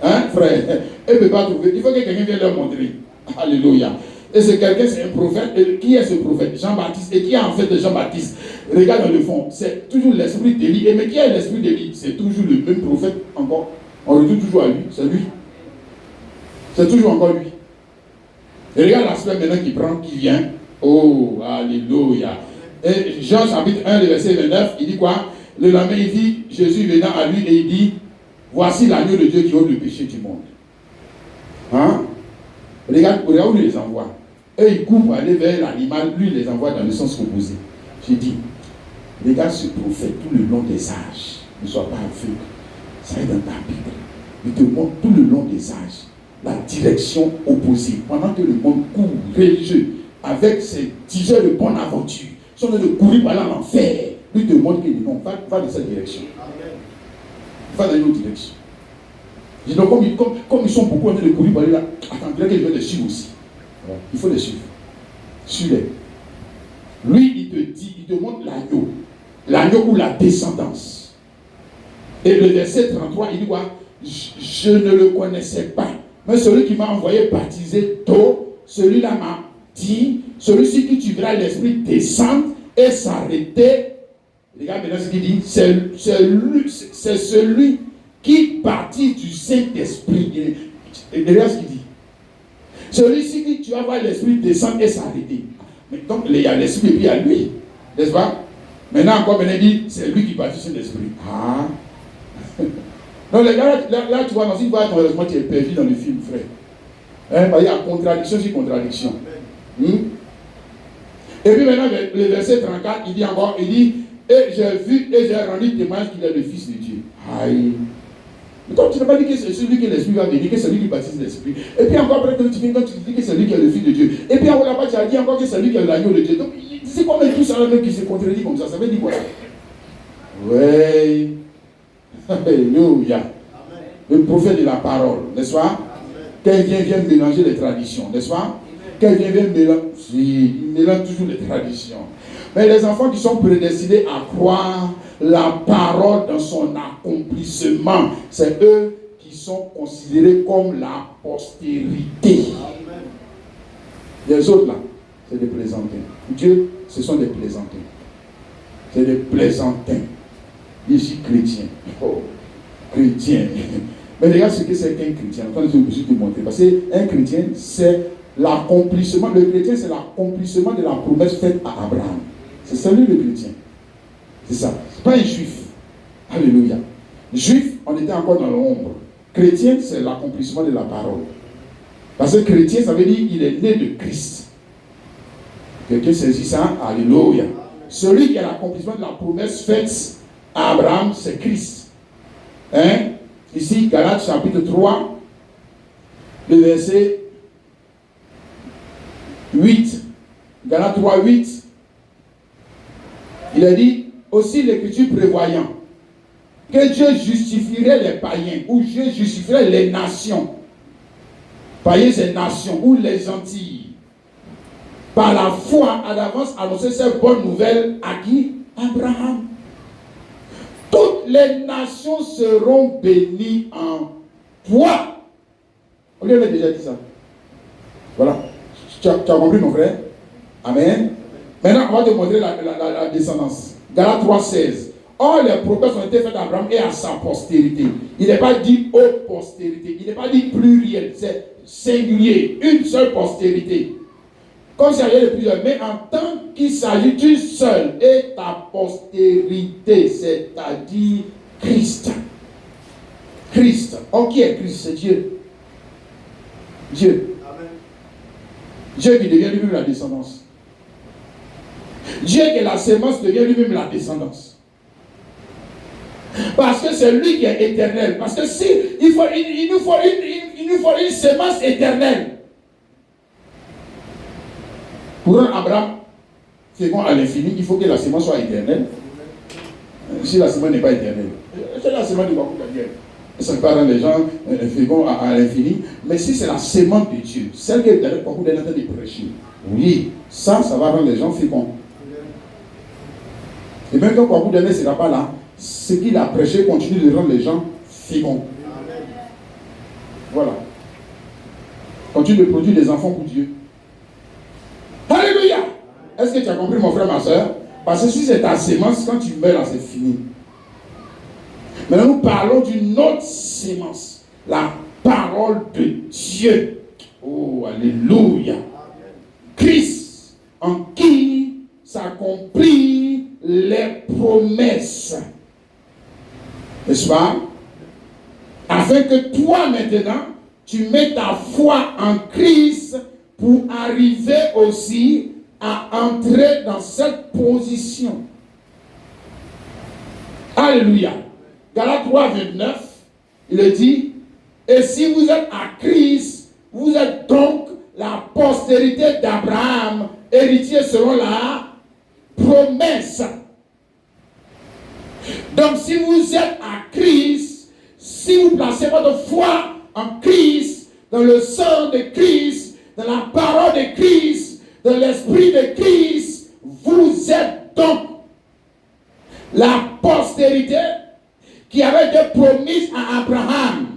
Hein, frère? Il ne peut pas trouver. Il faut que quelqu'un vienne leur montrer. Alléluia. Et c'est quelqu'un, c'est un prophète. Et qui est ce prophète? Jean-Baptiste. Et qui est en fait Jean-Baptiste? Regarde dans le fond. C'est toujours l'esprit d'Élie. Et mais qui est l'esprit d'Élie? C'est toujours le même prophète encore. On retourne toujours à lui. C'est lui. C'est toujours encore lui. Et regarde l'aspect maintenant qui prend, qui vient. Oh, alléluia. Et Jean chapitre 1, le verset 29, il dit quoi? Le lendemain, il dit, Jésus venant à lui et il dit, voici l'agneau de Dieu qui ôte le péché du monde. Hein? Regarde où il les envoie. Eux, ils courent pour aller vers l'animal, lui, il les envoie dans le sens opposé. J'ai dit, regarde ce prophète tout le long des âges. Ne sois pas aveugle. Ça est dans ta Bible. Il te montre tout le long des âges la direction opposée. Pendant que le monde court religieux avec ses 10 heures de bonne aventure, sont en train de courir par là en enfer. Lui te montre qu'il dit non, va dans cette direction. Va dans une autre direction. Je dis donc, comme ils sont beaucoup en train de courir par là, attends, là que je vais les suivre aussi. Il faut les suivre. Suis-les. Lui, il te dit, il te montre l'agneau. L'agneau ou la descendance. Et le verset 33, il dit quoi? Je ne le connaissais pas. Mais celui qui m'a envoyé baptiser d'eau, celui-là m'a dit, celui-ci qui tu verras l'esprit descendre et s'arrêter. Regarde maintenant ce qu'il dit. C'est celui qui partit du Saint-Esprit. Et regarde ce qu'il dit. Celui-ci qui tu vas voir l'esprit descendre et s'arrêter. Donc il y a l'esprit et puis il y a lui. N'est-ce pas? Maintenant encore, il dit, c'est lui qui partit du Saint-Esprit. Ah. Donc les gars, là tu vois, dans une fois, malheureusement, tu es perdu dans le film, frère. Hein, il y a contradiction sur contradiction. Et puis maintenant, le verset 34, il dit encore, il dit, et j'ai vu et j'ai rendu témoignage qu'il est le Fils de Dieu. Aïe. Donc tu n'as pas dit que c'est celui que l'Esprit va venir, que c'est lui qui baptise l'Esprit. Et puis encore après, quand tu dis que c'est lui qui est le Fils de Dieu. Et puis là-bas, tu as dit encore que c'est lui qui est l'agneau de Dieu. Donc c'est quoi même tout ça même qui se contredit comme ça? Ça veut dire quoi? Oui. Alléluia. Le prophète de la parole, n'est-ce pas? Quand il vient mélanger les traditions, n'est-ce pas? Quand il vient mélanger, il mélange toujours les traditions. Mais les enfants qui sont prédestinés à croire la parole dans son accomplissement, c'est eux qui sont considérés comme la postérité. Les autres là, c'est des plaisantins. Dieu, ce sont des plaisantins. C'est des plaisantins. Je suis chrétien. Oh, chrétien. Mais regarde ce que c'est qu'un chrétien. Enfin, je vais te montrer. Parce qu'un chrétien, c'est l'accomplissement. Le chrétien, c'est l'accomplissement de la promesse faite à Abraham. C'est ça lui le chrétien. C'est ça. C'est pas un juif. Alléluia. Juif, on était encore dans l'ombre. Chrétien, c'est l'accomplissement de la parole. Parce que chrétien, ça veut dire qu'il est né de Christ. Quelqu'un saisit ça? Alléluia. Celui qui a l'accomplissement de la promesse faite à Abraham, c'est Christ. Hein? Ici, Galates chapitre 3, le verset 8. Galates 3, 8. Il a dit, aussi l'Écriture prévoyant que Dieu justifierait les païens, ou Dieu justifierait les nations. Païens, c'est nations, ou les Antilles. Par la foi, à l'avance, annoncer cette bonne nouvelle à qui? Abraham. Toutes les nations seront bénies en toi. On lui avait déjà dit ça. Voilà. Tu as compris, mon frère? Amen. Maintenant, on va te montrer la descendance. Galates 3,16. Or, les promesses ont été faites à Abraham et à sa postérité. Il n'est pas dit aux postérités. Il n'est pas dit pluriel. C'est singulier. Une seule postérité. Comme s'il y avait plusieurs. Mais en tant qu'il s'agit d'une seule, et ta postérité, c'est-à-dire Christ. Christ. Oh, qui est Christ? C'est Dieu. Dieu. Amen. Dieu qui devient lui-même la descendance. Dieu qui est la sémence devient lui-même la descendance. Parce que c'est lui qui est éternel. Parce que si il nous faut une sémence éternelle. Pour un Abraham fécond à l'infini, il faut que la sémence soit éternelle. Si la sémence n'est pas éternelle, c'est la sémence du Bakou Daniel. Ça ne peut pas rendre les gens féconds à l'infini. Mais si c'est la sémence de Dieu, celle que le Bakou Daniel est en train de prêcher, oui, ça va rendre les gens féconds. Et même quand Bakou Daniel ne sera pas là, ce qu'il a prêché continue de rendre les gens féconds. Voilà. Continue de produire des enfants pour Dieu. Est-ce que tu as compris, mon frère, ma soeur? Parce que si c'est ta sémence, quand tu meurs, là, c'est fini. Maintenant, nous parlons d'une autre sémence. La parole de Dieu. Oh, alléluia. Christ, en qui s'accomplissent les promesses. N'est-ce pas? Afin que toi, maintenant, tu mets ta foi en Christ pour arriver aussi à entrer dans cette position. Alléluia. Galates 3, 29, il dit, et si vous êtes à Christ, vous êtes donc la postérité d'Abraham, héritier selon la promesse. Donc si vous êtes à Christ, si vous placez votre foi en Christ, dans le sang de Christ, dans la parole de Christ, dans l'esprit de Christ, vous êtes donc la postérité qui avait été promise à Abraham.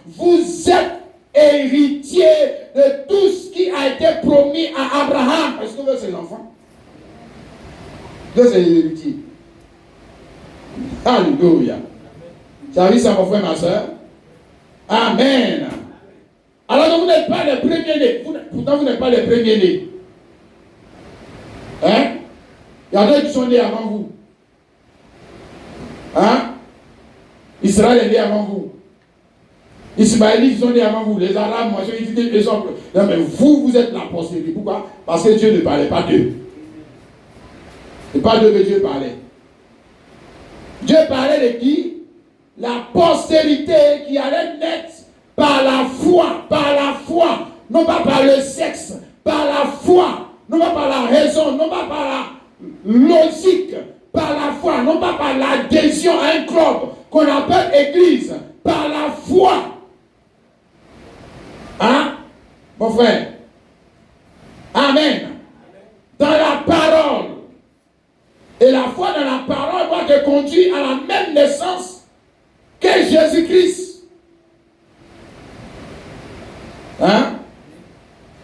Vous êtes héritier de tout ce qui a été promis à Abraham. Est-ce que vous êtes ses enfants? Vous êtes ses héritiers. Alléluia. Tu as vu ça, mon frère, ma soeur? Amen. Alors donc vous n'êtes pas les premiers-nés. Pourtant vous n'êtes pas les premiers-nés. Hein? Il y en a qui sont nés avant vous. Hein? Israël est né avant vous. Ismaélites sont nés avant vous. Les Arabes, moi, ils disent les autres. Non, mais vous êtes la postérité. Pourquoi? Parce que Dieu ne parlait pas d'eux. Ce n'est pas d'eux que Dieu parlait. Dieu parlait de qui? La postérité qui allait naître par la foi, non pas par le sexe, par la foi, non pas par la raison, non pas par la logique, par la foi, non pas par l'adhésion à un club qu'on appelle église, par la foi. Hein, mon frère? Amen. Dans la parole. Et la foi dans la parole doit te conduire à la même naissance que Jésus-Christ. Hein?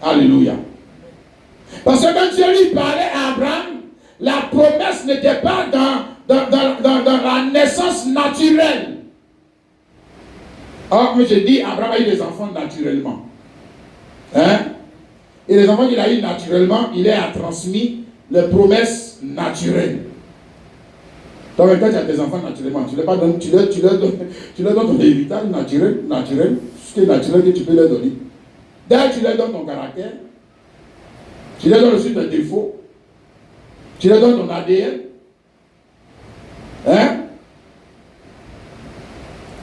Alléluia. Parce que quand Dieu lui parlait à Abraham, la promesse n'était pas dans la naissance naturelle. Or, comme je dis, Abraham a eu des enfants naturellement. Hein? Et les enfants qu'il a eu naturellement, il a transmis les promesses naturelles. Donc, quand tu as tes enfants naturellement, tu leur donnes ton héritage naturel, ce qui est naturel que tu peux leur donner. D'ailleurs, tu leur donnes ton caractère, tu leur donnes aussi tes défauts, tu leur donnes ton ADN. Hein?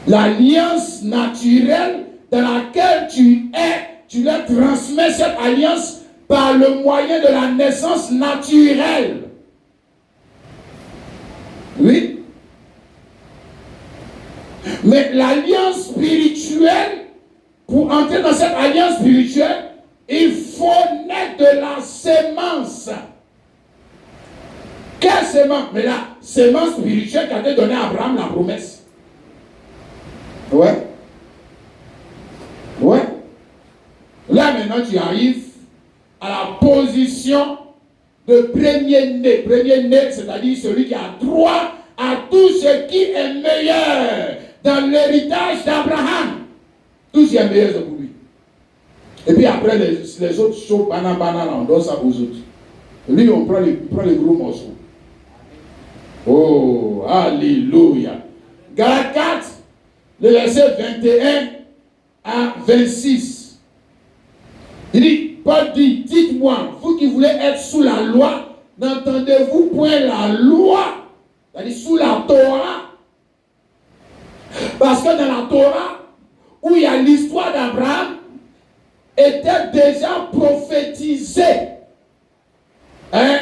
L'alliance naturelle dans laquelle tu es, tu leur transmets cette alliance par le moyen de la naissance naturelle. Oui. Mais l'alliance spirituelle, pour entrer dans cette alliance spirituelle, il faut naître de la sémence. Quelle sémence? Mais la sémence spirituelle qui a été donnée à Abraham, la promesse. Ouais. Ouais. Là maintenant tu arrives à la position de premier-né. Premier-né, c'est-à-dire celui qui a droit à tout ce qui est meilleur dans l'héritage d'Abraham. Tout ce qui est meilleur, c'est pour lui. Et puis après, les autres choses, banana, on donne ça aux autres. Lui, on prend les gros morceaux. Oh, alléluia. Galates 4, le verset 21 à 26. Il dit, Paul dit, dites-moi, vous qui voulez être sous la loi, n'entendez-vous point la loi? C'est-à-dire sous la Torah. Parce que dans la Torah, où il y a l'histoire d'Abraham, était déjà prophétisé. Hein?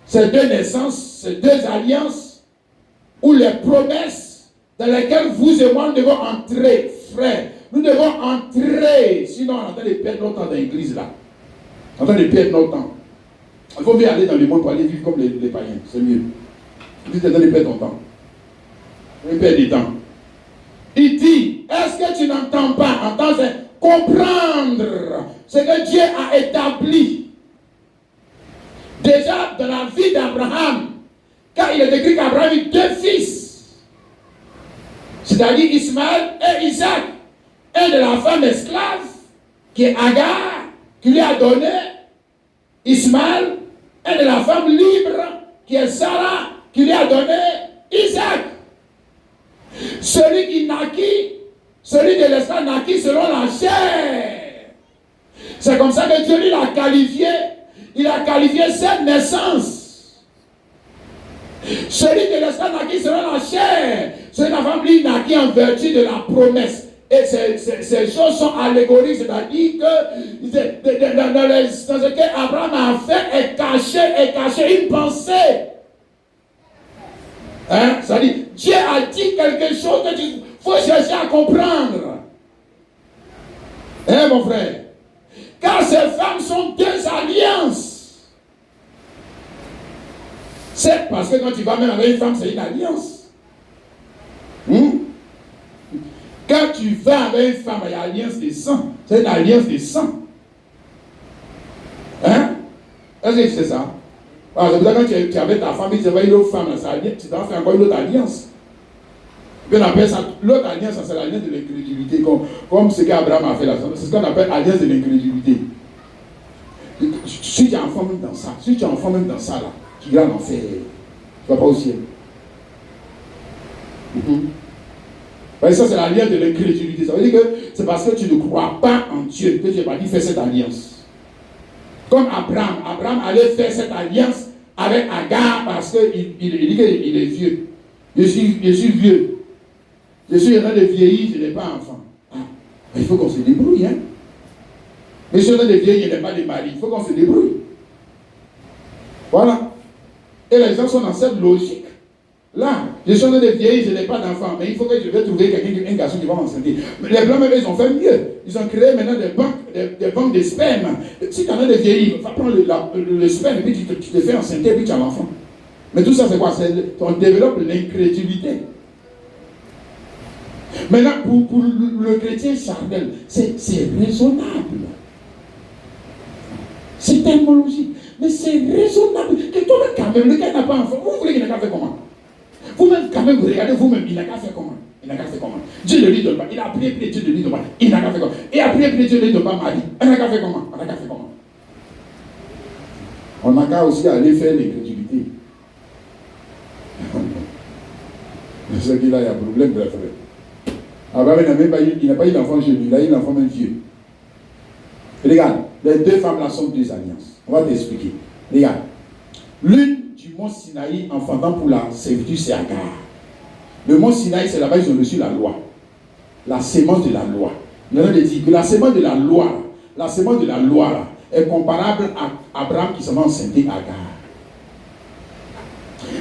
Ces deux naissances, ces deux alliances, ou les promesses dans lesquelles vous et moi nous devons entrer, frères. Nous devons entrer, sinon on est en train de perdre notre temps dans l'église là. On est en train de perdre notre temps. Il faut bien aller dans le monde pour aller vivre comme les païens, c'est mieux. Tu es en train de perdre ton temps. Tu perds du temps. Il dit, est-ce que tu n'entends pas? Entends, c'est comprendre ce que Dieu a établi. Déjà Abraham, car il est écrit qu'Abraham eut 2 fils, c'est-à-dire Ismaël et Isaac, un de la femme esclave, qui est Agar, qui lui a donné Ismaël, un de la femme libre, qui est Sarah, qui lui a donné Isaac. Celui qui naquit, celui de l'esclave naquit selon la chair. C'est comme ça que Dieu lui l'a qualifié. Il a qualifié cette naissance. Celui de l'esclave naquit selon la chair. Celui de la femme lui naquit en vertu de la promesse. Et ces choses sont allégoriques, c'est-à-dire que dans ce qu'Abraham a fait est caché une pensée. Hein? C'est-à-dire, Dieu a dit quelque chose que il faut chercher à comprendre. Hein, mon frère? Car ces femmes sont 2 alliances. C'est parce que quand tu vas même avec une femme, c'est une alliance. Quand tu vas avec une femme, il y a alliance de sang. C'est une alliance de sang. Hein? Est-ce que c'est ça? Ah, c'est pour ça que quand tu es avec ta famille, tu vas une autre femme, tu dois faire encore une autre alliance. Puis on appelle ça, l'autre alliance, c'est l'alliance de l'incrédulité, comme ce qu'Abraham a fait là. C'est ce qu'on appelle alliance de l'incrédulité. Si tu es enfant même dans ça, là, tu iras en enfer. Tu ne vas pas au ciel. Ça, c'est l'alliance de l'incrédulité. Ça veut dire que c'est parce que tu ne crois pas en Dieu que tu n'es pas dit faire cette alliance. Comme Abraham allait faire cette alliance avec Agar parce qu'il dit qu'il est vieux. Je suis vieux. Je suis en train de vieillir, je n'ai pas enfant. Il faut qu'on se débrouille. Hein? Je suis en train de vieillir, je n'ai pas de mari. Il faut qu'on se débrouille. Voilà. Et les gens sont dans cette logique. Là, je suis en train de vieillir, je n'ai pas d'enfant, mais il faut que je vais trouver un garçon qui va m'enseigner. Les Blancs, ils ont fait mieux. Ils ont créé maintenant des banques de sperme. Si tu es en train de vieillir, va prendre le sperme et puis tu te fais enseigner et puis tu as l'enfant. Mais tout ça, c'est quoi? On développe l'incrédulité. Maintenant, pour le chrétien charnel, c'est raisonnable. C'est tellement logique. Mais c'est raisonnable. Que toi-même, quand même, le gars n'a pas enfant. Vous voulez qu'il n'a qu'à faire comment? Vous-même, quand même, vous regardez vous-même, il n'a qu'à faire comment? Il n'a qu'à faire comment? Dieu ne lui donne pas. Il a prié, Dieu ne lui donne pas. Il n'a qu'à faire comment? Et a prié, Dieu ne lui donne pas mari. Il n'a qu'à faire comment? On n'a qu'à faire comment? On n'a qu'à aussi aller faire l'incrédulité. C'est qu'il a un problème, frère. Abraham n'a pas eu d'enfant chez lui, il a eu un enfant même vieux. Regarde, les 2 femmes là sont 2 alliances. On va t'expliquer. Regarde, l'une du mont Sinaï enfantant pour la servitude, c'est Agar. Le mont Sinaï, c'est là-bas ils ont reçu la loi. La sémence de la loi. Il a dit que la sémence de la loi là, est comparable à Abraham qui s'en va enceinter Agar.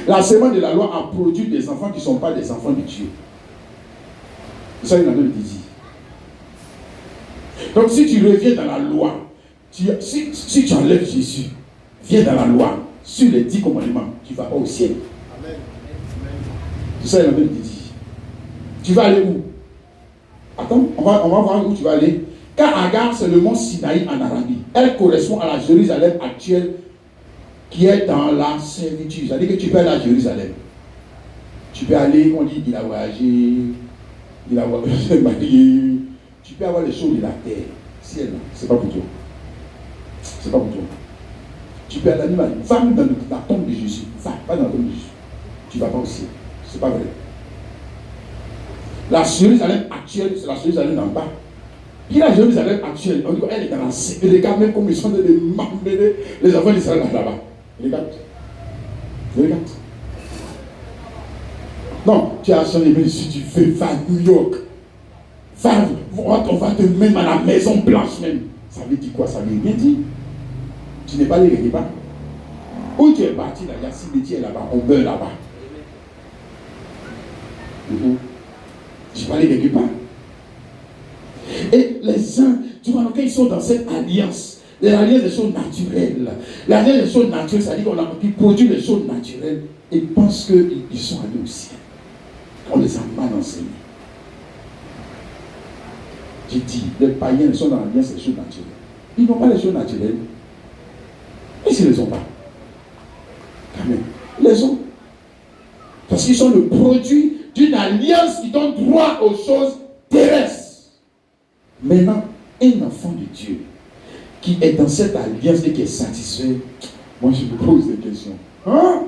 La sémence de la loi a produit des enfants qui ne sont pas des enfants de Dieu. C'est ça qu'il a dit. Donc si tu reviens dans la loi, si tu enlèves Jésus, viens dans la loi, sur les 10 commandements, tu ne vas pas au ciel. Amen. C'est ça qu'il a dit. Tu vas aller où? Attends, on va voir où tu vas aller. Car Agar, c'est le mont Sinaï en Arabie. Elle correspond à la Jérusalem actuelle qui est dans la servitude. C'est-à-dire que tu peux aller à Jérusalem. Tu peux aller, on dit, il a voyagé, il a marié. Tu peux avoir les choses de la terre. Ciel, c'est pas pour toi. C'est pas pour toi. Tu peux aller dans la tombe de Jésus. Va, pas dans la tombe de Jésus. Tu ne vas pas au ciel. C'est pas vrai. La Jérusalem actuelle, c'est la Jérusalem d'en bas. Puis la Jérusalem actuelle, on dit qu'elle est dans la sécurité. Regarde même comme ils sont de m'emmener les enfants d'Israël là-bas. Regarde. Regarde. Non, tu as changé, mais si tu veux, va à New York. On va te mettre à la Maison Blanche même. Ça veut dire quoi? Ça veut rien dire. Tu n'es pas allé quelque part. Où tu es parti là, il y a cimetière là-bas, on meurt là-bas. Tu n'es pas allé quelque part. Et les uns, tu vois, quand ils sont dans cette alliance, l'alliance des choses naturelles, l'alliance des choses naturelles, c'est-à-dire qu'ils produisent les choses naturelles et pensent qu'ils sont allés au ciel. On les a mal enseignés. J'ai dit, les païens sont dans l'alliance des choses naturelles. Ils n'ont pas les choses naturelles. Et s'ils ne les ont pas, quand même, raison. Parce qu'ils sont le produit d'une alliance qui donne droit aux choses terrestres. Maintenant, un enfant de Dieu qui est dans cette alliance et qui est satisfait, moi je me pose des questions. Hein?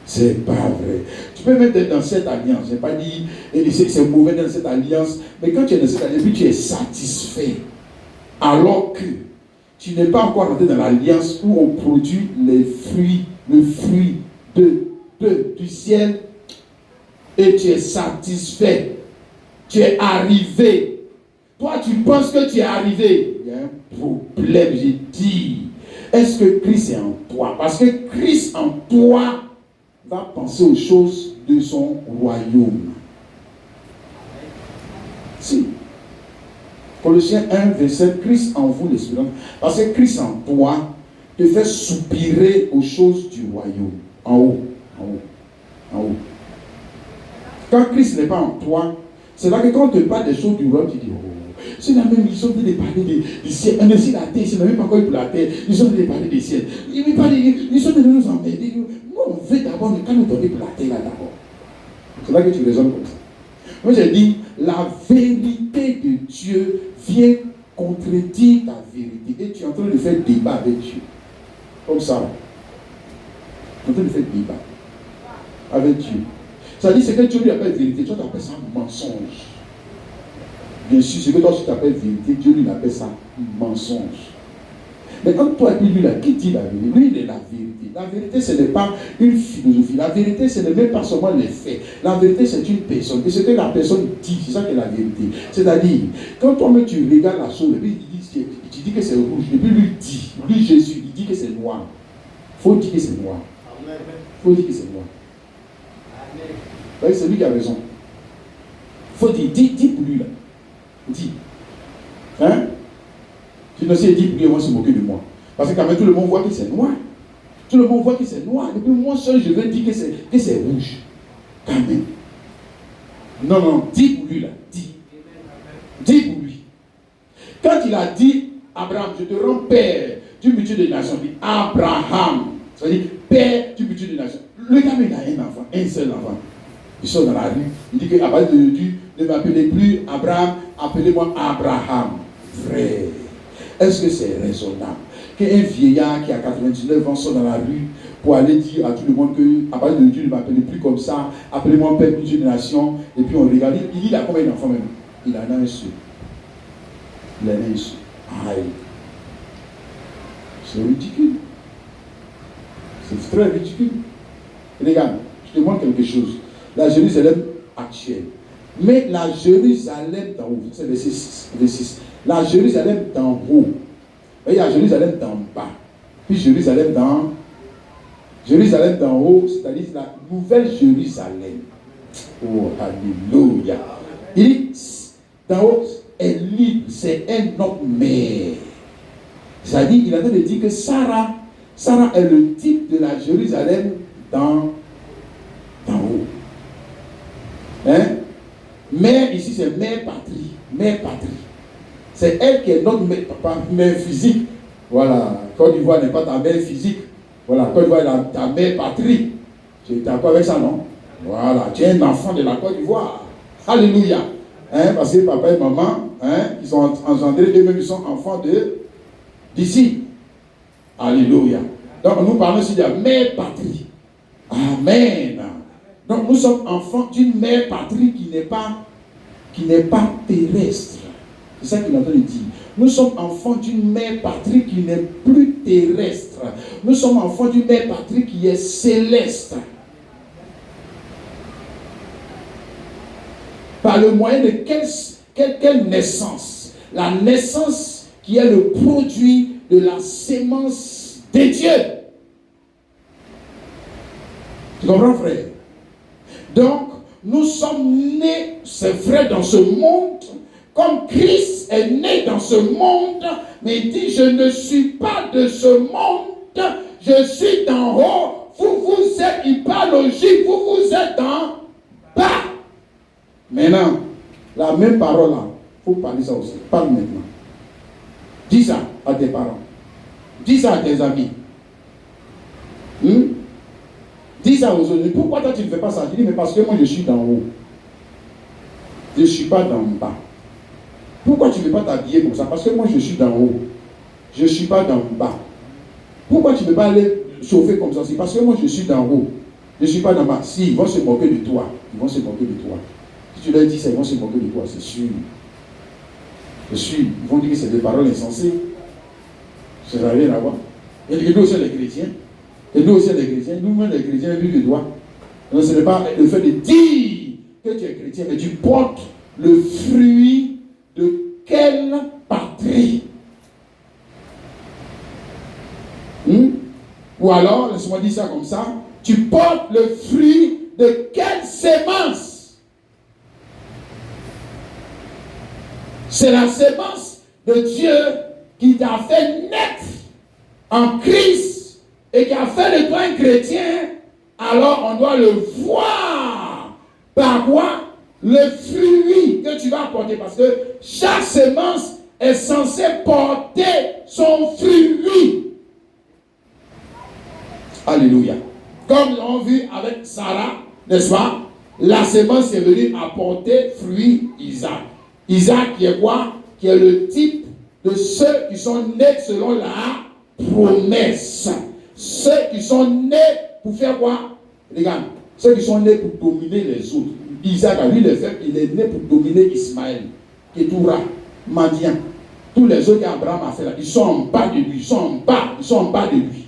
C'est pas vrai. Tu peux même être dans cette alliance. Je n'ai pas dit c'est mauvais dans cette alliance, mais quand tu es dans cette alliance, tu es satisfait. Alors que tu n'es pas encore rentré dans l'alliance où on produit les fruits, le fruit du ciel, et tu es satisfait. Tu es arrivé. Toi, tu penses que tu es arrivé. Il y a un problème, j'ai dit. Est-ce que Christ est en toi? Parce que Christ en toi va penser aux choses de son royaume. Si. Colossiens 1, verset, Christ en vous l'espérance. Parce que Christ en toi te fait soupirer aux choses du royaume. En haut, en haut, en haut. Quand Christ n'est pas en toi, c'est là que quand on te parle des choses du royaume, tu dis, oh, c'est la même, ils ont dit de parler du ciel. On est sur la terre, c'est même pas encore pour la terre. Ils ont dit de parler des ciels. Ils sont de nous emmerder. Nous, on veut d'abord, quand nous donner pour la terre là d'abord. C'est là que tu raisonnes comme ça. Moi, j'ai dit, la vérité de Dieu vient contredire ta vérité. Et tu es en train de faire débat avec Dieu. Comme ça. Tu es en train de faire débat avec Dieu. Ça dit, ce que Dieu lui appelle vérité, toi tu appelles ça mensonge. Bien sûr, ce que toi tu t'appelles vérité, Dieu lui appelle ça mensonge. Mais quand toi et puis lui, là, qui dit la vérité? Lui, il est la vérité. La vérité, ce n'est pas une philosophie. La vérité, ce n'est même pas seulement les faits. La vérité, c'est une personne. Et ce que la personne dit, c'est ça qui est la vérité. C'est-à-dire, quand toi-même tu regardes la chose, et puis tu dis que c'est rouge, et puis lui Jésus, il dit que c'est noir. Il faut dire que c'est noir. Il faut dire que c'est noir. Vous voyez, c'est lui qui a raison. Il faut dire, dis pour lui là. Dis. Hein? Sinon, si il dit pour lui, on va se moquer de moi. Parce que quand même, tout le monde voit que c'est noir. Tout le monde voit que c'est noir. Et puis moi seul, je veux dire que c'est rouge. Quand même. Non, dis pour lui là. Dis. Dis pour lui. Quand il a dit, Abraham, je te rends père du multitude des nations. Il dit, Abraham. Ça veut dire, père du multitude des nations. Le gars, il a un enfant, un seul enfant. Il sort dans la rue. Il dit que, à base de Dieu, ne m'appelez plus Abraham, appelez-moi Abraham. Frère. Est-ce que c'est raisonnable qu'un vieillard qui a 99 ans sort dans la rue pour aller dire à tout le monde que, à base de Dieu, ne m'appelez plus comme ça, appelez-moi père d'une génération, et puis on regarde, il dit, il a combien d'enfants même? Il en a un seul. Il en a un seul. Aïe. C'est ridicule. C'est très ridicule. Regarde, je te montre quelque chose. La Jérusalem actuelle. Mais la Jérusalem d'en haut, c'est verset 6. La Jérusalem d'en haut. Il y a Jérusalem d'en bas. Puis Jérusalem d'en haut, c'est-à-dire la nouvelle Jérusalem. Oh, alléluia. Il dit, d'en haut est libre, c'est un homme mère. C'est-à-dire, il a de dire que Sarah est le type de la Jérusalem d'en haut. Hein? Mère ici, c'est mère patrie. Mère patrie. C'est elle qui est notre mère physique. Voilà. Côte d'Ivoire n'est pas ta mère physique. Voilà. Côte d'Ivoire est ta mère patrie. Tu es d'accord avec ça, non? Voilà. Tu es un enfant de la Côte d'Ivoire. Alléluia. Hein? Parce que papa et maman, hein, ils sont engendrés, eux-mêmes, ils sont enfants d'ici. Alléluia. Donc, nous parlons ici de la mère patrie. Amen. Donc, nous sommes enfants d'une mère patrie qui n'est pas terrestre. C'est ça qu'il est en train de dire. Nous sommes enfants d'une mère patrie qui n'est plus terrestre. Nous sommes enfants d'une mère patrie qui est céleste. Par le moyen de quelle naissance? La naissance qui est le produit de la sémence de Dieu. Tu comprends, frère? Donc, nous sommes nés, c'est vrai, dans ce monde, comme Christ est né dans ce monde, mais il dit, je ne suis pas de ce monde, je suis d'en haut, vous êtes, il parle logique, vous êtes en bas. Maintenant, la même parole là, il faut parler ça aussi, parle maintenant. Dis ça à tes parents, dis ça à tes amis, ça aux autres. Pourquoi toi tu ne fais pas ça? Je dis, mais parce que moi je suis d'en haut. Je ne suis pas d'en bas. Pourquoi tu ne veux pas t'habiller comme ça? Parce que moi je suis d'en haut. Je ne suis pas d'en bas. Pourquoi tu ne veux pas aller chauffer comme ça? C'est parce que moi je suis d'en haut. Je ne suis pas d'en bas. Si, ils vont se moquer de toi. Ils vont se moquer de toi. Si tu leur dis ça, ils vont se moquer de toi, c'est sûr. C'est sûr. Ils vont dire que c'est des paroles insensées. Ça n'a rien à voir. Et nous aussi les chrétiens. Et nous aussi les chrétiens. Nous-mêmes les chrétiens, lui le doigt. Donc ce n'est pas le fait de dire que tu es chrétien, mais tu portes le fruit de quelle patrie? Ou alors, laisse-moi dire ça comme ça, tu portes le fruit de quelle sémence? C'est la sémence de Dieu qui t'a fait naître en Christ et qui a fait de toi un chrétien. Alors on doit le voir. Par quoi? Le fruit que tu vas porter. Parce que chaque sémence est censée porter son fruit. Alléluia. Comme nous l'avons vu avec Sarah, n'est-ce pas? La sémence est venue apporter fruit Isaac. Isaac qui est quoi? Qui est le type de ceux qui sont nés selon la promesse. Ceux qui sont nés pour faire quoi? Regarde, ceux qui sont nés pour dominer les autres. Isaac, lui, il est né pour dominer Ismaël, Ketura, Madian. Tous les autres qu'Abraham a fait là, ils sont en bas de lui, ils sont en bas de lui.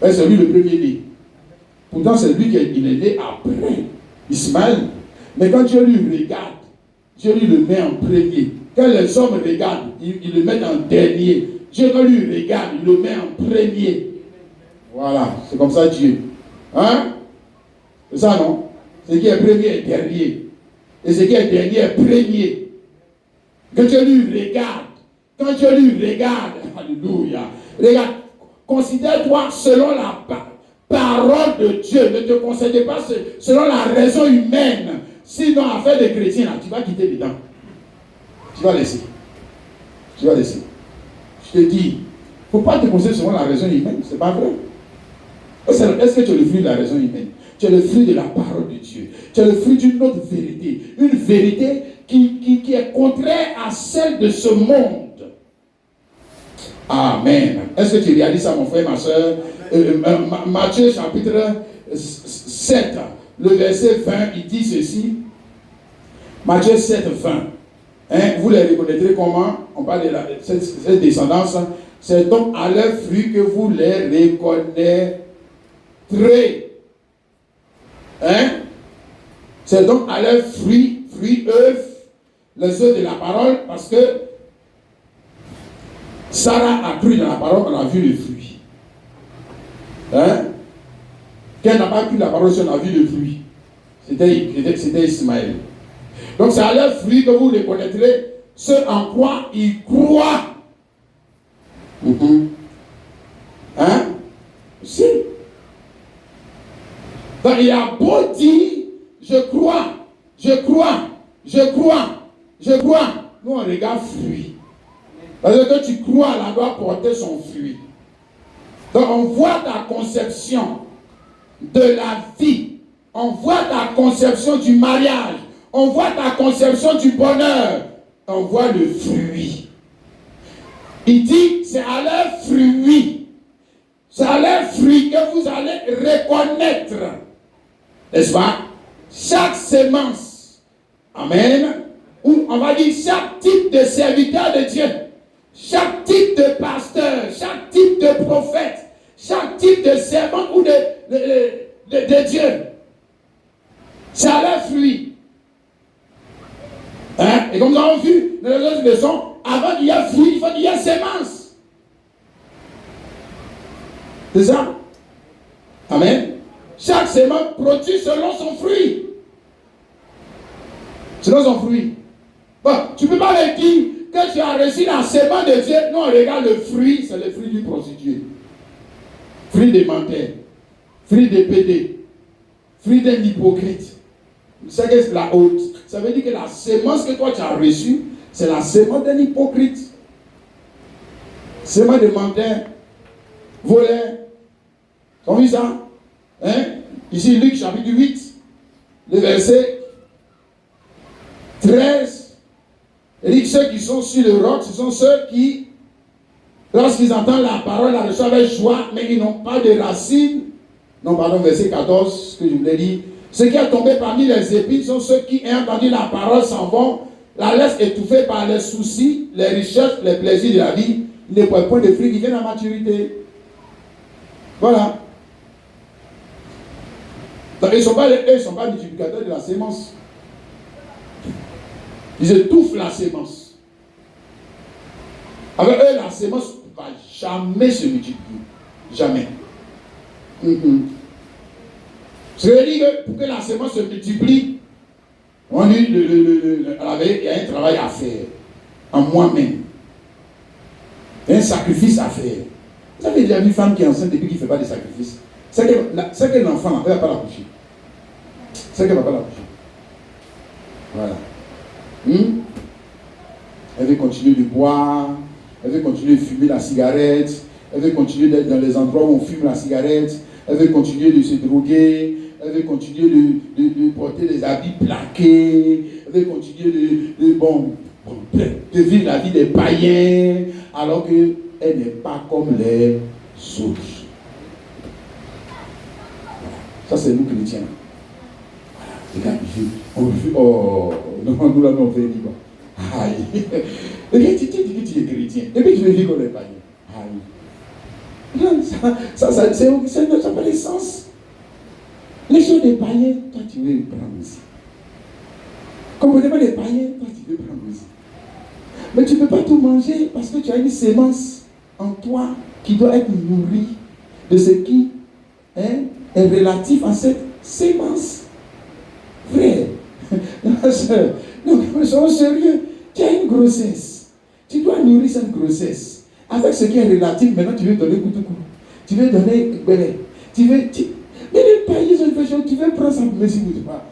Et c'est lui le premier né. Pourtant, c'est lui qui est né après Ismaël. Mais quand Dieu lui regarde, Dieu lui le met en premier. Quand les hommes regardent, ils le mettent en dernier. Dieu, quand lui regarde, il le met en premier. Voilà, c'est comme ça Dieu. Hein? C'est ça, non? Ce qui est premier est dernier. Et ce qui est dernier est premier. Quand Dieu lui regarde, alléluia. Regarde, considère-toi selon la parole de Dieu. Ne te considère pas selon la raison humaine. Sinon, affaire des chrétiens, là, tu vas quitter dedans. Tu vas laisser. Je te dis, il ne faut pas te considérer selon la raison humaine. Ce n'est pas vrai. Est-ce que tu es le fruit de la raison humaine? Tu es le fruit de la parole de Dieu. Tu es le fruit d'une autre vérité. Une vérité qui est contraire à celle de ce monde. Amen. Est-ce que tu réalises ça, mon frère, ma soeur? Matthieu chapitre 7, le verset 20, il dit ceci. Matthieu 7, 20. Hein, vous les reconnaîtrez comment? On parle de cette descendance. C'est donc à leurs fruits que vous les reconnaîtrez. Hein? C'est donc à leurs fruits, œufs, les œufs de la parole, parce que Sarah a cru dans la parole, on a vu le fruit. Hein? Quand elle n'a pas cru la parole, on a vu le fruit. C'était Ismaël. Donc c'est à leurs fruits que vous reconnaîtrez ce en quoi ils croient. Hein? Si. Donc il a beau dire, je crois. Nous on regarde fruit. Parce que tu crois, elle doit porter son fruit. Donc on voit ta conception de la vie. On voit ta conception du mariage. On voit ta conception du bonheur. On voit le fruit. Il dit, c'est à leurs fruits. C'est à leurs fruits que vous allez reconnaître. N'est-ce pas? Chaque sémence. Amen. Ou on va dire chaque type de serviteur de Dieu. Chaque type de pasteur. Chaque type de prophète. Chaque type de servant ou de Dieu. C'est à leurs fruits. Hein? Et comme nous avons vu dans les autres leçons, avant qu'il y ait fruit, il faut qu'il y ait sémence. C'est ça? Amen. Chaque sémence produit selon son fruit. Selon son fruit. Bon, tu ne peux pas me dire que tu as reçu la sémence de Dieu. Non, regarde le fruit, c'est le fruit du prostitué. Fruit des menteurs. Fruit des pédés. Fruit d'un hypocrite. Ça veut dire que la sémence que toi tu as reçue, c'est la sémence d'un hypocrite. Sémence de menteur, voleur. Tu as vu ça? Hein? Ici, Luc chapitre 8, le verset 13. Il dit que ceux qui sont sur le roc, ce sont ceux qui, lorsqu'ils entendent la parole, la reçoivent avec joie, mais ils n'ont pas de racines. Non, pardon, verset 14, ce que je voulais dire. Ceux qui sont tombés parmi les épines sont ceux qui, ayant entendu la parole, s'en vont, la laissent étouffée par les soucis, les richesses, les plaisirs de la vie. Ils ne prennent point de fruits qui viennent à maturité. Voilà. Donc, ils ne sont pas multiplicateurs de la sémence. Ils étouffent la sémence. Avec eux, la sémence ne va jamais se multiplier. Jamais. Ce qui veut dire que pour que la sémence se multiplie, on dit il y a un travail à faire en moi-même. Il y a un sacrifice à faire. Vous avez déjà vu une femme qui est enceinte depuis qui ne fait pas de sacrifice. C'est que l'enfant, elle ne va pas la coucher. C'est qu'elle ne va pas la coucher. Voilà. Elle veut continuer de boire, elle veut continuer de fumer la cigarette, elle veut continuer d'être dans les endroits où on fume la cigarette, elle veut continuer de se droguer, elle veut continuer de porter des habits plaqués, elle veut continuer de vivre la vie des païens, alors qu'elle n'est pas comme les autres. Ça, c'est nous chrétiens. Voilà. Oh, non, nous là, on fait libre. Aïe. Regarde, tu dis que tu es chrétien. Et puis tu veux vivre comme les païens. Aïe. Non, ça n'a pas de sens. Les choses des païens, toi tu veux prendre aussi. Comprenez pas les païens, toi tu veux prendre aussi. Mais tu ne peux pas tout manger parce que tu as une sémence en toi qui doit être nourrie de ce qui est relatif à cette sémence. Frère, non, soyons sérieux. Tu as une grossesse. Tu dois nourrir cette grossesse. Avec ce qui est relatif, maintenant tu veux donner coup. Tu veux donner bébé. Mais les païens ont fait chose, tu veux prendre ça pour si vous pas.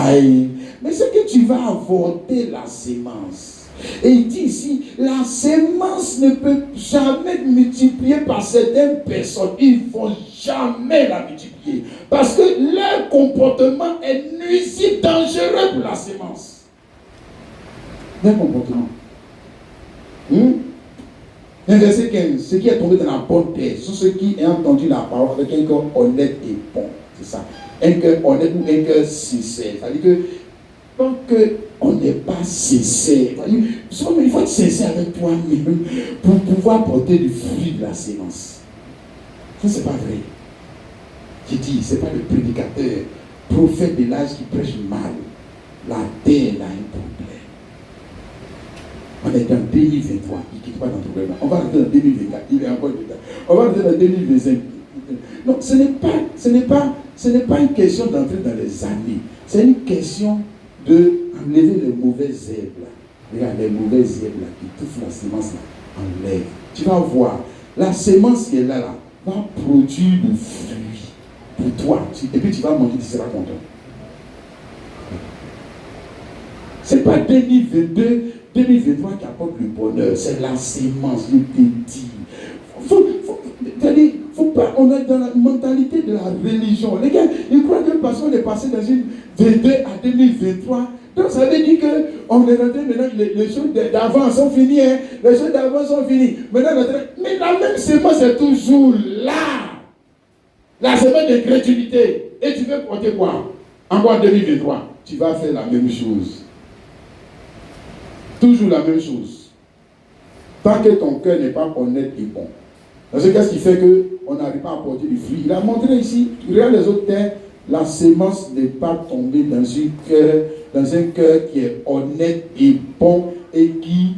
Aïe. Mais c'est que tu vas avorter la sémence. Et il dit ici, la sémence ne peut jamais être multipliée par certaines personnes. Ils ne vont jamais la multiplier. Parce que leur comportement est nuisible, dangereux pour la sémence. Leur comportement. Verset 15. Ceux qui est tombé dans la bonne terre sont ceux qui ont entendu la parole avec un cœur honnête et bon. C'est ça. Un cœur honnête ou un cœur sincère. C'est-à-dire que tant qu'on n'est pas sincère, il faut être sincère avec toi-même pour pouvoir porter le fruit de la sémence. Ça, c'est pas vrai. J'ai dit, ce n'est pas le prédicateur, prophète de l'âge qui prêche mal. La terre a un problème. On est en 2023, il ne quitte pas notre problème. On va rentrer en 2024, il est encore dedans. On va rentrer en 2025. Non, ce n'est pas une question d'entrer dans les années. C'est une question d'enlever les mauvaises herbes là. Regarde, les mauvaises herbes là, qui touchent la sémence là, enlève. Tu vas voir, la sémence qui est là, va produire du fruit pour toi. Et puis tu vas manger, tu seras content. Ce n'est pas 2022, 2023 qui apporte le bonheur, c'est la sémence, je te dis. Faut pas, on est dans la mentalité de la religion. Les gars, ils croient que parce qu'on est passé dans une 22 à 2023, donc ça veut dire qu'on est rentré maintenant, les choses d'avant sont finies, hein? Les choses d'avant sont finies. Maintenant, mais la même sémence est toujours là. La sémence de créativité. Et tu veux porter quoi? En 2023, tu vas faire la même chose. Toujours la même chose. Tant que ton cœur n'est pas honnête et bon. Parce que qu'est-ce qui fait qu'on n'arrive pas à porter du fruit? Il a montré ici, regarde les autres terres, la sémence n'est pas tombée dans un cœur qui est honnête et bon et qui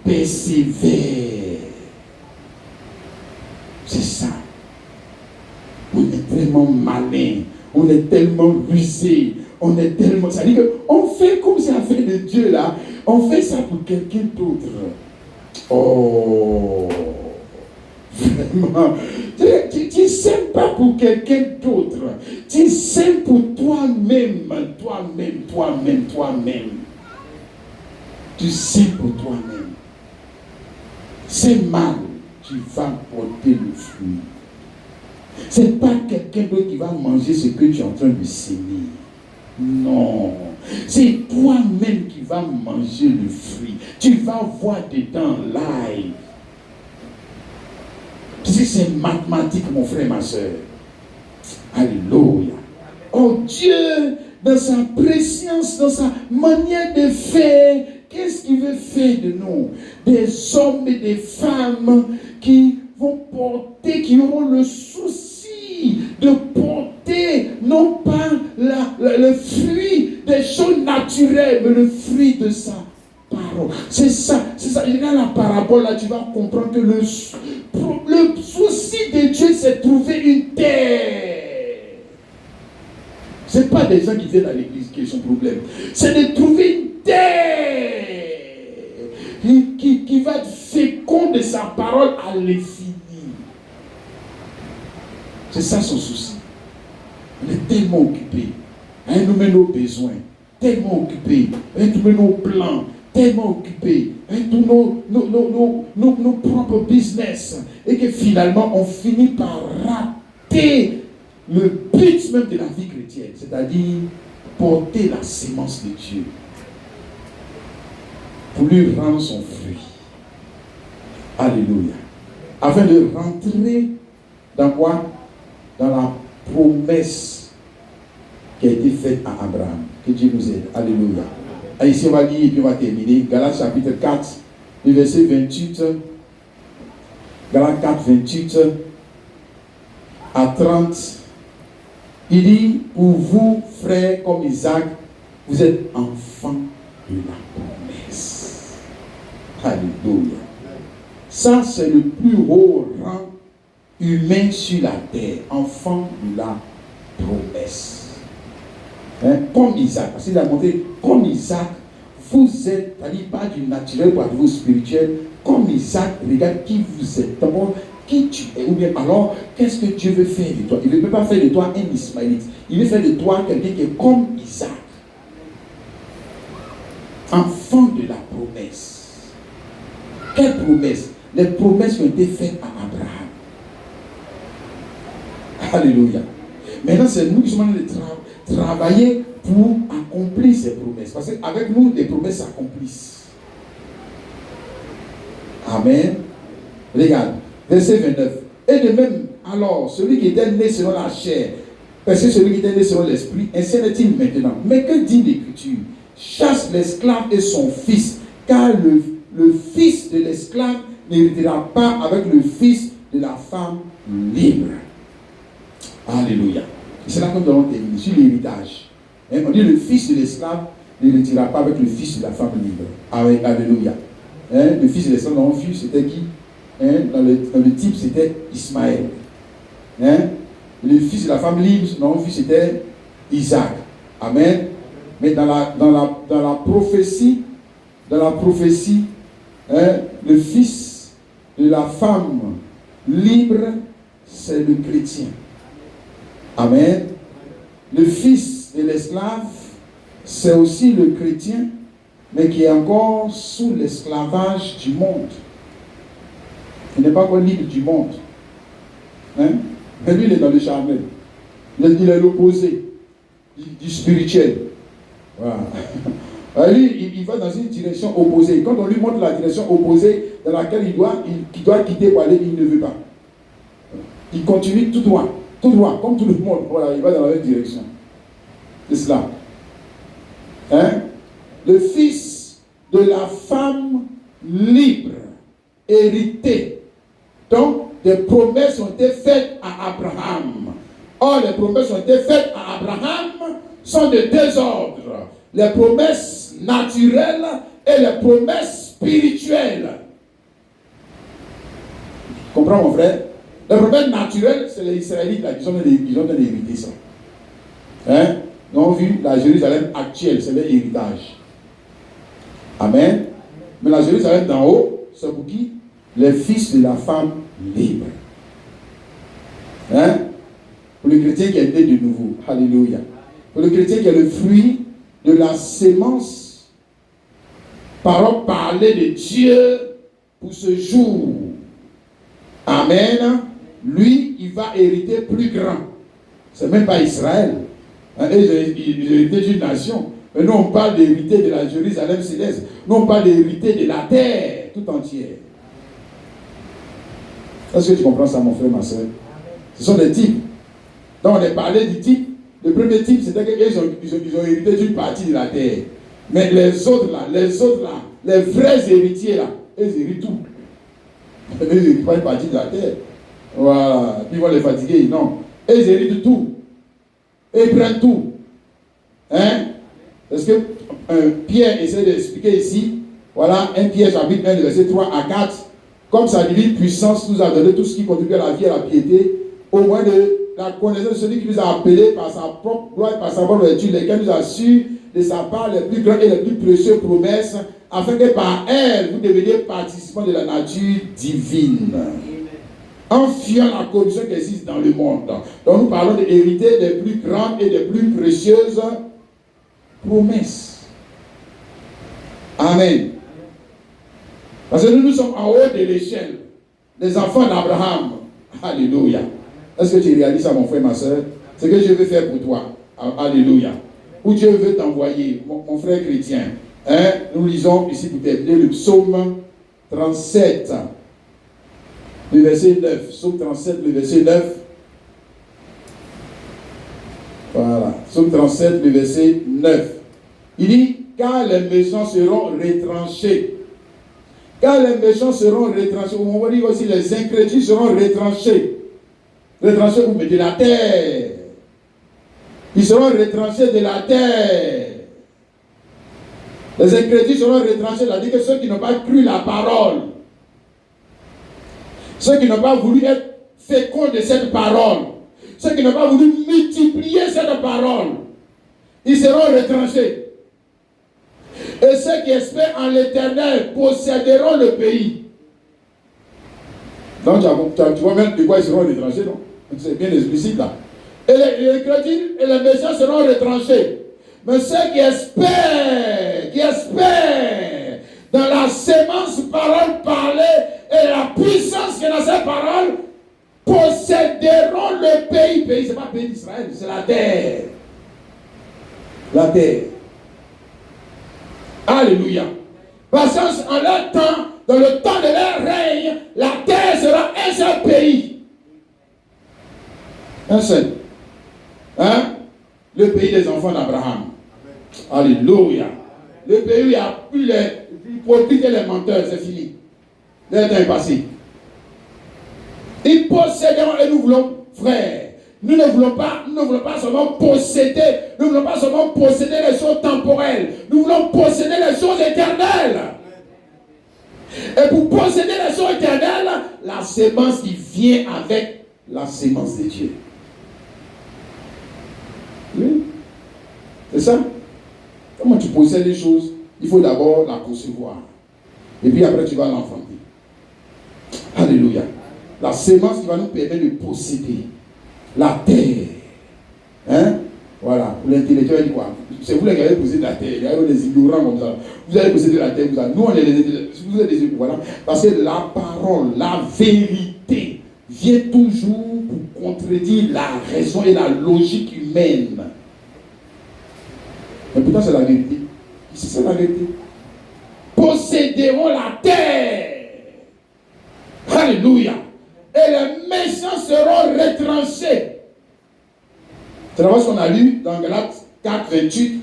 persévère. C'est ça. On est tellement malin, on est tellement rusé, on est tellement... Ça veut dire qu'on fait comme c'est affaire de Dieu là, on fait ça pour quelqu'un d'autre. Oh, vraiment. Tu ne sèmes pas pour quelqu'un d'autre. Tu sèmes pour toi-même. Tu sèmes pour toi-même. C'est mal, tu vas porter le fruit. Ce n'est pas quelqu'un d'autre qui va manger ce que tu es en train de semer. Non. C'est toi-même qui vas manger le fruit. Tu vas voir dedans live. C'est mathématique, mon frère, ma soeur. Alléluia. Oh Dieu, dans sa préscience, dans sa manière de faire, qu'est-ce qu'il veut faire de nous? Des hommes et des femmes qui vont porter, qui auront le souci de porter, non pas le fruit des choses naturelles, mais le fruit de sa parole. C'est ça. Dans la parabole, là, tu vas comprendre que le souci de Dieu, c'est trouver une terre. Ce n'est pas des gens qui viennent à l'église qui sont son problème. C'est de trouver une terre qui va être féconde de sa parole à l'infini. C'est ça son souci. On est tellement occupé à nommer nos besoins, tellement occupé à nommer nos plans, tellement occupé à tous nos propres business, et que finalement on finit par rater le but même de la vie chrétienne, c'est-à-dire porter la sémence de Dieu pour lui rendre son fruit. Alléluia. Afin de rentrer dans quoi? Dans la promesse qui a été faite à Abraham. Que Dieu nous aide. Alléluia. Et ici on va lire et puis on va terminer. Galates chapitre 4, le verset 28. Galates 4, 28 à 30. Il dit, pour vous, frères, comme Isaac, vous êtes enfants de la promesse. Alléluia. Ça, c'est le plus haut rang humain sur la terre. Enfants de la promesse. Comme Isaac. Parce qu'il a montré, comme Isaac, vous êtes, c'est-à-dire pas du naturel pour arriver au spirituel. Comme Isaac, regarde qui vous êtes. D'abord, qui tu es, ou bien alors, qu'est-ce que Dieu veut faire de toi? Il ne peut pas faire de toi un Ismaélite. Il veut faire de toi quelqu'un qui est comme Isaac. Enfant de la promesse. Quelle promesse? Les promesses qui ont été faites à Abraham. Alléluia. Maintenant, c'est nous qui sommes de travailler pour accomplir ces promesses. Parce qu'avec nous, les promesses s'accomplissent. Amen. Regarde. Verset 29. Et de même, alors, celui qui était né selon la chair, parce que celui qui était né selon l'esprit, ainsi est-il maintenant. Mais que dit l'Écriture? Chasse l'esclave et son fils, car le fils de l'esclave n'héritera pas avec le fils de la femme libre. Alléluia. Et c'est là que nous allons terminer, sur l'héritage. On dit le fils de l'esclave n'héritera pas avec le fils de la femme libre. Alléluia. Le fils de l'esclave, dans le fils, c'était qui? Dans le type, c'était Ismaël. Le fils de la femme libre, non, le fils, c'était Isaac. Amen. Mais dans la prophétie, le fils de la femme libre, c'est le chrétien. Amen. Le fils de l'esclave, c'est aussi le chrétien, mais qui est encore sous l'esclavage du monde. Il n'est pas encore libre du monde. Mais lui, il est dans le charnel. Il est l'opposé du spirituel. Voilà. Lui, il va dans une direction opposée. Quand on lui montre la direction opposée dans laquelle il doit quitter pour aller, il ne veut pas. Il continue tout droit, comme tout le monde. Voilà, il va dans la même direction. C'est cela. Le fils de la femme libre, hérité. Donc, des promesses ont été faites à Abraham. Or, les promesses ont été faites à Abraham sont de deux ordres. Les promesses naturelles et les promesses spirituelles. Tu comprends, mon frère? Les promesses naturelles, c'est les Israélites là, qui ont hérité ça. Nous avons vu la Jérusalem actuelle, c'est leur héritage. Amen. Mais la Jérusalem d'en haut, c'est pour qui? Les fils de la femme libre. Pour le chrétien qui est né de nouveau. Alléluia. Pour le chrétien qui est le fruit de la sémence. Parole parlée de Dieu pour ce jour. Amen. lui, il va hériter plus grand. C'est même pas Israël. Hein, ils ont hérité d'une nation. Mais nous, on parle d'hériter de la Jérusalem céleste. Nous, on parle d'hériter de la terre tout entière. Est-ce que tu comprends ça, mon frère, ma soeur? Ce sont des types. Donc, on a parlé du type. Le premier type, c'était qu'ils ont hérité d'une partie de la terre. Mais les autres là, les vrais héritiers là, ils héritent tout. Ils n'héritent pas une partie de la terre. Voilà. Puis ils vont les fatiguer. Non. Ils héritent tout. Et ils prennent tout. Hein? Parce que Pierre essaie d'expliquer ici. Voilà, 1 Pierre chapitre 1, verset 3 à 4. Comme sa divine puissance nous a donné tout ce qui contribue à la vie et à la piété, au moins de la connaissance de celui qui nous a appelés par sa propre gloire et par sa propre vertu, lesquels nous assure de sa part les plus grandes et les plus précieuses promesses, afin que par elles, vous deveniez participants de la nature divine. En fuyant la corruption qui existe dans le monde. Donc nous parlons d'hériter des plus grandes et des plus précieuses promesses. Amen. Parce que nous sommes en haut de l'échelle des enfants d'Abraham. Alléluia. Est-ce que tu réalises ça, mon frère, ma soeur? Ce que je veux faire pour toi. Alléluia. Où Dieu veut t'envoyer, mon frère chrétien. Hein? Nous lisons ici pour terminer le psaume 37, le verset 9. Psaume 37, le verset 9. Voilà. Psaume 37, le verset 9. Il dit, car les méchants seront retranchés. Car les méchants seront retranchés. On va dire aussi, les incrédules seront retranchés. Retranchés où? Mais de la terre. Ils seront retranchés de la terre. Les incrédules seront retranchés. C'est-à-dire que ceux qui n'ont pas cru la parole, ceux qui n'ont pas voulu être féconds de cette parole, ceux qui n'ont pas voulu multiplier cette parole, ils seront retranchés. Et ceux qui espèrent en l'Éternel posséderont le pays. Donc tu vois même de quoi ils seront retranchés, non? C'est bien explicite là. Et les crédules et les méchants seront retranchés. Mais ceux qui espèrent dans la sémence parole parlée et la puissance qui est dans cette parole, posséderont le pays. Le pays, ce n'est pas le pays d'Israël, c'est la terre. La terre. Alléluia. Parce qu'en leur temps, dans le temps de leur règne, la terre sera un seul pays. Un seul. Hein? Le pays des enfants d'Abraham. Alléluia. Le pays où il n'y a plus les hypocrites et les menteurs, c'est fini. Le temps est passé. Ils posséderont, et nous voulons, frères, nous ne voulons pas seulement posséder, nous ne voulons pas seulement posséder les choses temporelles, nous voulons posséder les choses éternelles. Et pour posséder les choses éternelles, la sémence qui vient avec la sémence de Dieu. Oui. C'est ça. Comment tu possèdes les choses? Il faut d'abord la concevoir. Et puis après, tu vas l'enfanter. Alléluia. La sémence qui va nous permettre de posséder la terre. Hein? Voilà. Pour l'intellectuel, il dit quoi? C'est vous qui avez possédé la terre. Il y a des ignorants comme ça. Vous avez possédé la terre. Nous, on est vous êtes des ignorants. Voilà. Parce que la parole, la vérité, vient toujours pour contredire la raison et la logique humaine. Mais pourtant, c'est la vérité. C'est ça la vérité. Posséderont la terre. Alléluia. Et les méchants seront retranchés. C'est la ce qu'on a lu dans Galates 4, 28,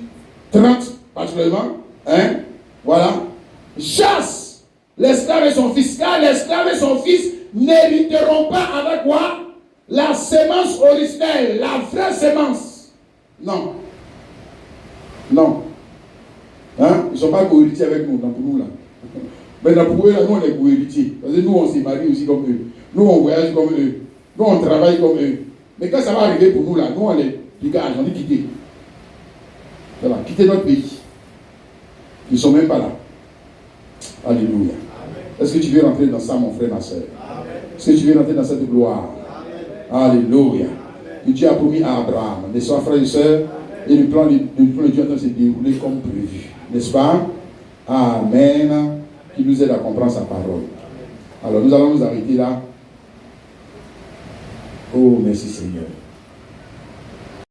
30, particulièrement. Hein? Voilà. Chasse l'esclave et son fils. Car l'esclave et son fils n'hériteront pas avec quoi? La sémence originelle, la vraie sémence. Non. Non. Hein? Ils ne sont pas cohéritiers avec nous, pour nous là. Mais pour eux, là, nous on est cohéritiers. Parce que nous on se marie aussi comme eux. Nous on voyage comme eux. Nous on travaille comme eux. Mais quand ça va arriver pour nous là, nous on les dégage, on est quittés. Voilà, quitter notre pays. Ils ne sont même pas là. Alléluia. Est-ce que tu veux rentrer dans ça, mon frère, ma soeur? Est-ce que tu veux rentrer dans cette gloire? Alléluia. Que Dieu a promis à Abraham. N'est-ce pas, frères et sœurs? Et le plan de Dieu doit se dérouler comme prévu. N'est-ce pas? Amen. Qui nous aide à comprendre sa parole. Alors nous allons nous arrêter là. Oh, merci Seigneur.